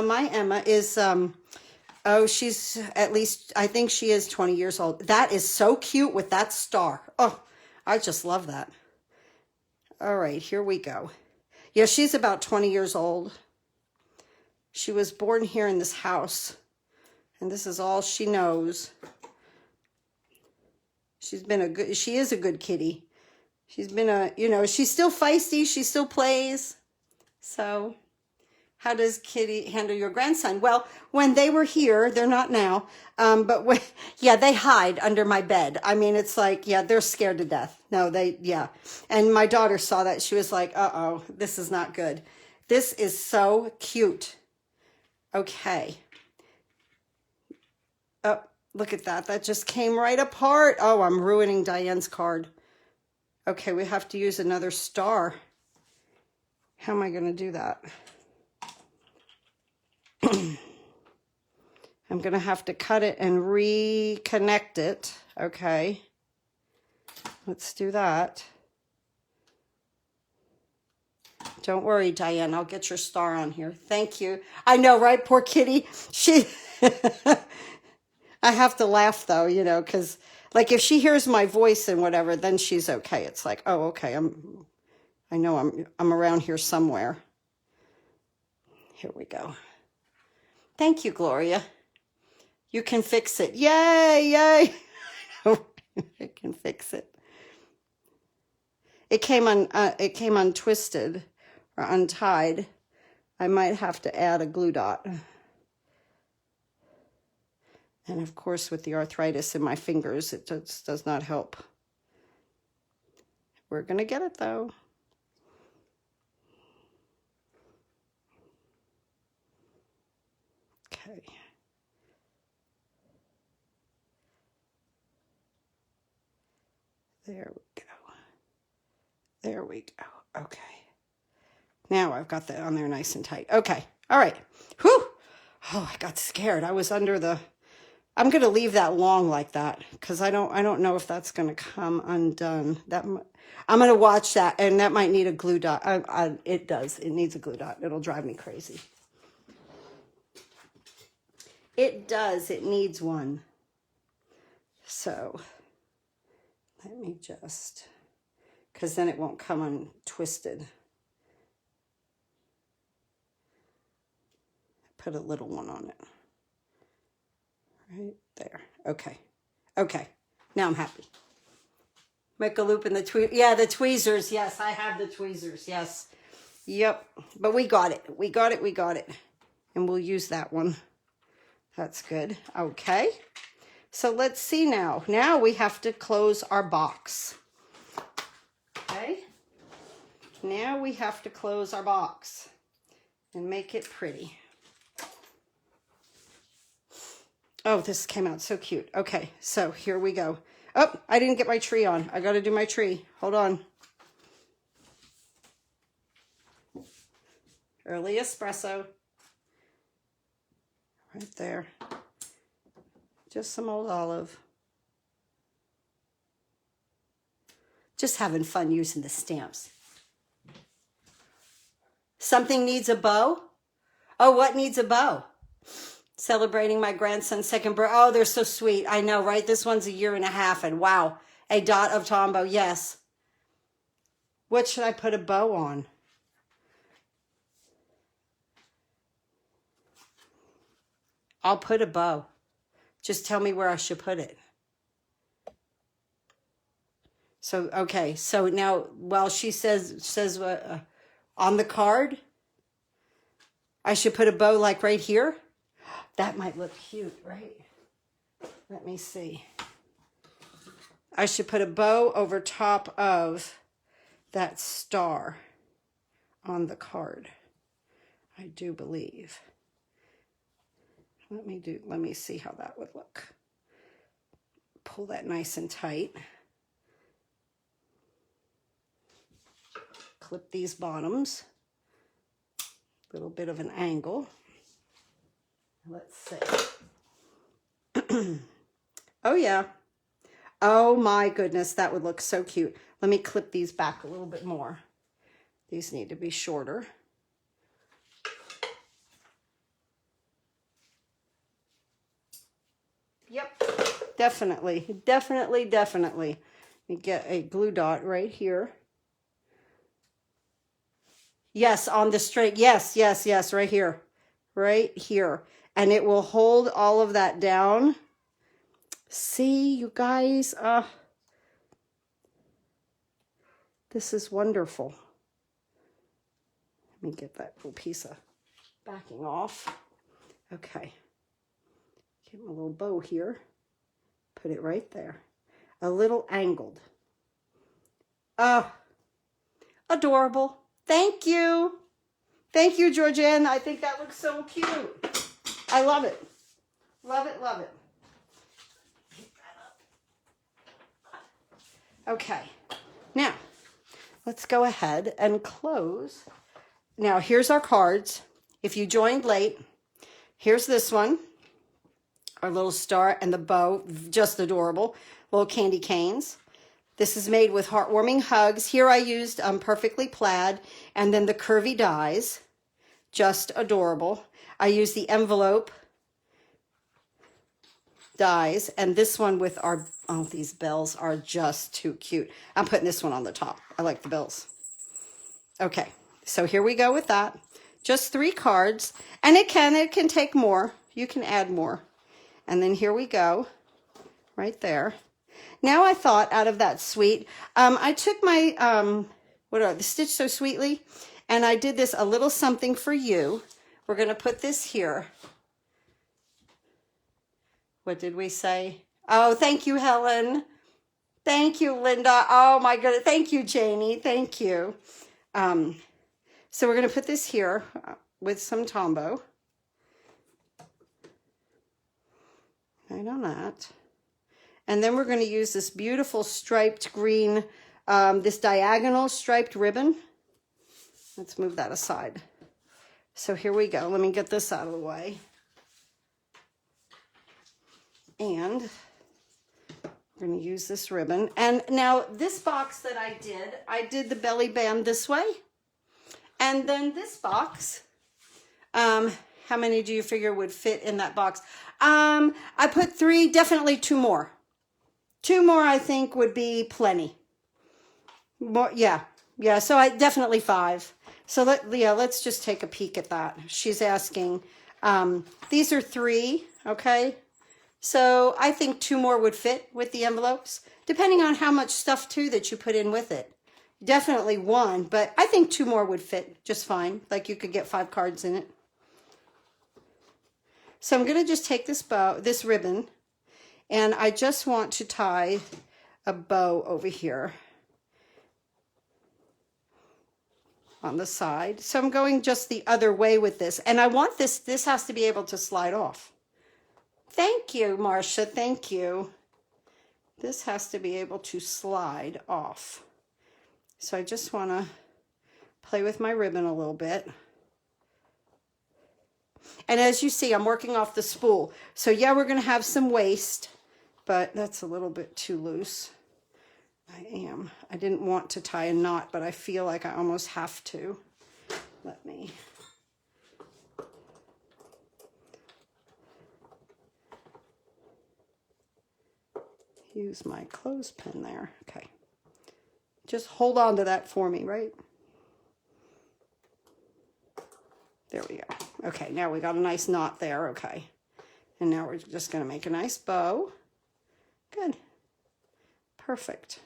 my Emma is, she's at least, I think she is 20 years old. That is so cute with that star. Oh, I just love that. All right, here we go. Yeah, she's about 20 years old. She was born here in this house, and this is all she knows. She is a good kitty. She's been you know, she's still feisty. She still plays. So how does Kitty handle your grandson? Well, when they were here, they're not now. But yeah, they hide under my bed. I mean, it's like, yeah, they're scared to death. No, yeah. And my daughter saw that. She was like, uh-oh, this is not good. This is so cute. Okay. Oh. Look at that. That just came right apart. Oh, I'm ruining Diane's card. Okay, we have to use another star. How am I going to do that? I'm going to have to cut it and reconnect it. Okay. Let's do that. Don't worry, Diane. I'll get your star on here. Thank you. I know, right? Poor kitty. She... I have to laugh though, you know, because like if she hears my voice and whatever, then she's okay. It's like, oh, okay, I know I'm around here somewhere. Here we go. Thank you, Gloria. You can fix it. Yay, yay. can fix it. It came untwisted or untied. I might have to add a glue dot. And of course, with the arthritis in my fingers, it just does not help. We're going to get it though. Okay. There we go. There we go. Okay. Now I've got that on there nice and tight. Okay. All right. Whew. Oh, I got scared. I was under the... I'm going to leave that long like that because I don't know if that's going to come undone. I'm going to watch that, and that might need a glue dot. It does. It needs a glue dot. It'll drive me crazy. It does. It needs one. So let me just, because then it won't come untwisted. Put a little one on it. Right there. Okay. Okay. Now I'm happy. Make a loop in the the tweezers. Yes, I have the tweezers. Yes. Yep. But we got it. We got it. We got it. And we'll use that one. That's good. Okay. So let's see now. Now we have to close our box. Okay. Now we have to close our box and make it pretty. Oh, this came out so cute. Okay, so here we go. Oh, I didn't get my tree on. I got to do my tree. Hold on. Early espresso. Right there. Just some old olive. Just having fun using the stamps. Something needs a bow? Oh, what needs a bow? Celebrating my grandson's second birthday. Oh, they're so sweet. I know, right? This one's 1.5 years, and wow, a dot of Tombow. Yes. What should I put a bow on? I'll put a bow. Just tell me where I should put it. So, okay. So now, well, she says on the card, I should put a bow like right here. That might look cute, right? Let me see. I should put a bow over top of that star on the card. I do believe. Let me see how that would look. Pull that nice and tight. Clip these bottoms. Little bit of an angle. Let's see. Oh, yeah. Oh, my goodness. That would look so cute. Let me clip these back a little bit more. These need to be shorter. Yep. Definitely. Definitely, definitely. Let me get a glue dot right here. Yes, on the straight. Yes, yes, yes. Right here. Right here. And it will hold all of that down. See, you guys, this is wonderful. Let me get that little piece of backing off. Okay. Give him a little bow here. Put it right there. A little angled. Adorable. Thank you. Thank you, Georgianne. I think that looks so cute. I love it. Love it, love it. Okay. Now, let's go ahead and close. Now, here's our cards. If you joined late, here's this one. Our little star and the bow. Just adorable. Little candy canes. This is made with heartwarming hugs. Here I used Perfectly Plaid and then the curvy dies. Just adorable. I used the envelope dies, and this one with our, oh, these bells are just too cute. I'm putting this one on the top. I like the bells. Okay, so here we go with that. Just 3 cards, and it can take more. You can add more. And then here we go, right there. now I thought out of that sweet, I took my, the Stitch So Sweetly, and I did this a little something for you. We're going to put this here. What did we say? Oh, thank you, Helen. Thank you, Linda. Oh my goodness. Thank you, Janie. Thank you. So we're going to put this here with some Tombow. Right on that. And then we're going to use this beautiful striped green, this diagonal striped ribbon. Let's move that aside. So here we go. Let me get this out of the way. And we're going to use this ribbon. And now this box that I did the belly band this way. And then this box, how many do you figure would fit in that box? I put 3, definitely 2 more. 2 more I think would be plenty. More, yeah, so I definitely 5. So let's just take a peek at that. She's asking, these are 3, okay? So I think 2 more would fit with the envelopes, depending on how much stuff too that you put in with it. Definitely 1, but I think 2 more would fit just fine. Like you could get 5 cards in it. So I'm going to just take this ribbon, and I just want to tie a bow over here on the side. So I'm going just the other way with this, and I want this has to be able to slide off. Thank you, Marcia. Thank you. This has to be able to slide off. So I just want to play with my ribbon a little bit. And as you see, I'm working off the spool. So yeah, we're going to have some waste, but that's a little bit too loose. I didn't want to tie a knot, but I feel like I almost have to. Let me. Use my clothespin there. Okay. Just hold on to that for me, right? There we go. Okay, now we got a nice knot there. Okay. And now we're just going to make a nice bow. Good. Perfect.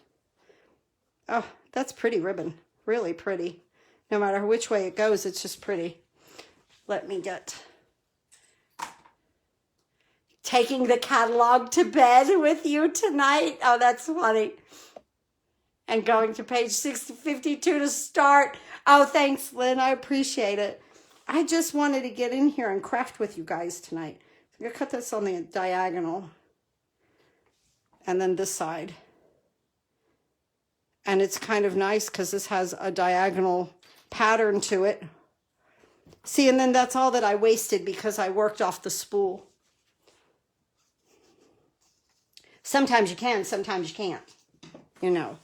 Oh, that's pretty ribbon. Really pretty. No matter which way it goes, it's just pretty. Let me get... Taking the catalog to bed with you tonight. Oh, that's funny. And going to page 652 to start. Oh, thanks, Lynn. I appreciate it. I just wanted to get in here and craft with you guys tonight. So I'm going to cut this on the diagonal. And then this side. And it's kind of nice because this has a diagonal pattern to it. See, and then that's all that I wasted because I worked off the spool. Sometimes you can, sometimes you can't, you know.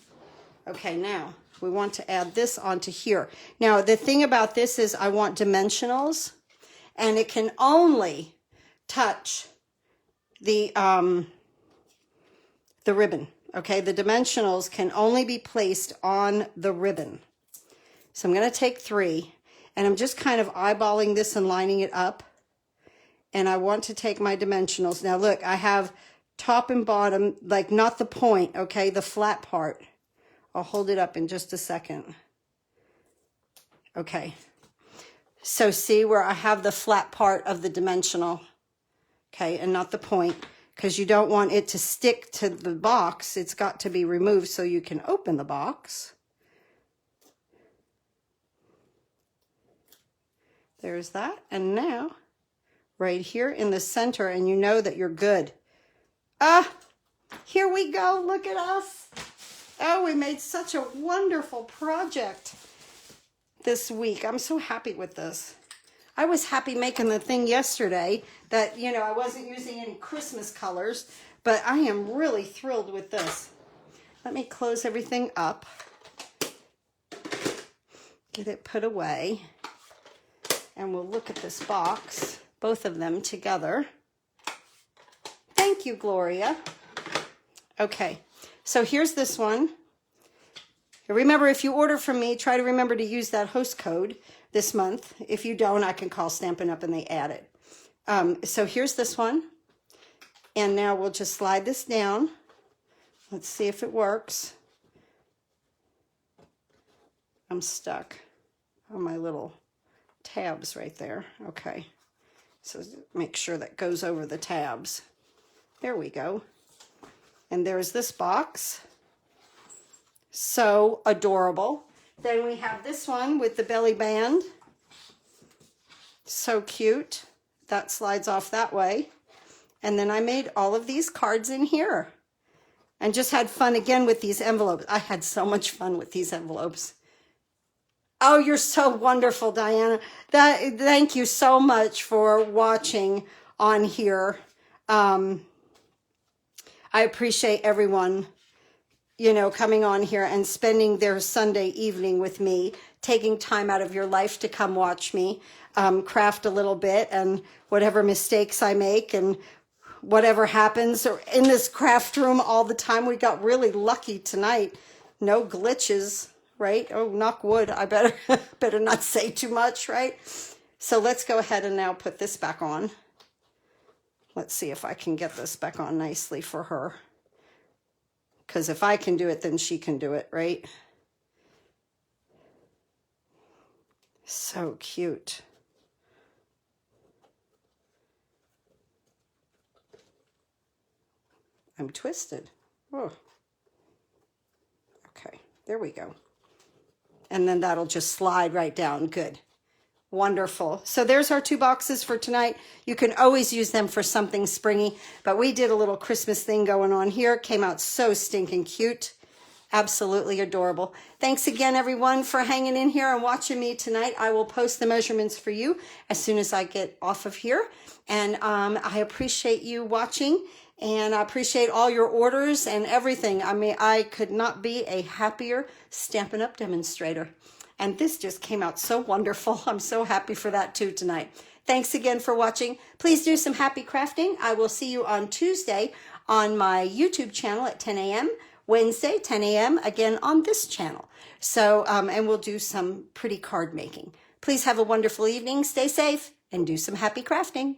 Okay, now we want to add this onto here. Now, the thing about this is I want dimensionals, and it can only touch the ribbon, okay? The dimensionals can only be placed on the ribbon. So I'm going to take 3, and I'm just kind of eyeballing this and lining it up. And I want to take my dimensionals. Now, look, I have... top and bottom, like not the point, okay, the flat part. I'll hold it up in just a second. Okay, so see where I have the flat part of the dimensional, okay, and not the point, because you don't want it to stick to the box. It's got to be removed so you can open the box. There's that, and now right here in the center, and you know that you're good. Here we go. Look at us. Oh, we made such a wonderful project this week. I'm so happy with this. I was happy making the thing yesterday that, you know, I wasn't using any Christmas colors, but I am really thrilled with this. Let me close everything up. Get it put away. And we'll look at this box, both of them together. Thank you, Gloria. Okay, so here's this one. Remember, if you order from me, try to remember to use that host code this month. If you don't, I can call Stampin' Up and they add it. So here's this one. And now we'll just slide this down Let's see if it works. I'm stuck on my little tabs right there. Okay. So make sure that goes over the tabs. There we go. And there's this box. So adorable. Then we have this one with the belly band. So cute. That slides off that way. And then I made all of these cards in here. And just had fun again with these envelopes. I had so much fun with these envelopes. Oh, you're so wonderful, Diana. Thank you so much for watching on here. I appreciate everyone, you know, coming on here and spending their Sunday evening with me, taking time out of your life to come watch me craft a little bit, and whatever mistakes I make and whatever happens in this craft room all the time. We got really lucky tonight. No glitches, right? Oh, knock wood. I better not say too much, right? So let's go ahead and now put this back on. Let's see if I can get this back on nicely for her. Because if I can do it, then she can do it, right? So cute. I'm twisted. Oh. Okay, there we go. And then that'll just slide right down. Good. Wonderful. So there's our 2 boxes for tonight. You can always use them for something springy, but we did a little Christmas thing going on here. Came out so stinking cute. Absolutely adorable. Thanks again, everyone, for hanging in here and watching me tonight. I will post the measurements for you as soon as I get off of here. And I appreciate you watching, and I appreciate all your orders and everything. I mean, I could not be a happier Stampin' Up! Demonstrator. And this just came out so wonderful. I'm so happy for that too tonight. Thanks again for watching. Please do some happy crafting. I will see you on Tuesday on my YouTube channel at 10 a.m. Wednesday, 10 a.m. again on this channel. So, and we'll do some pretty card making. Please have a wonderful evening. Stay safe and do some happy crafting.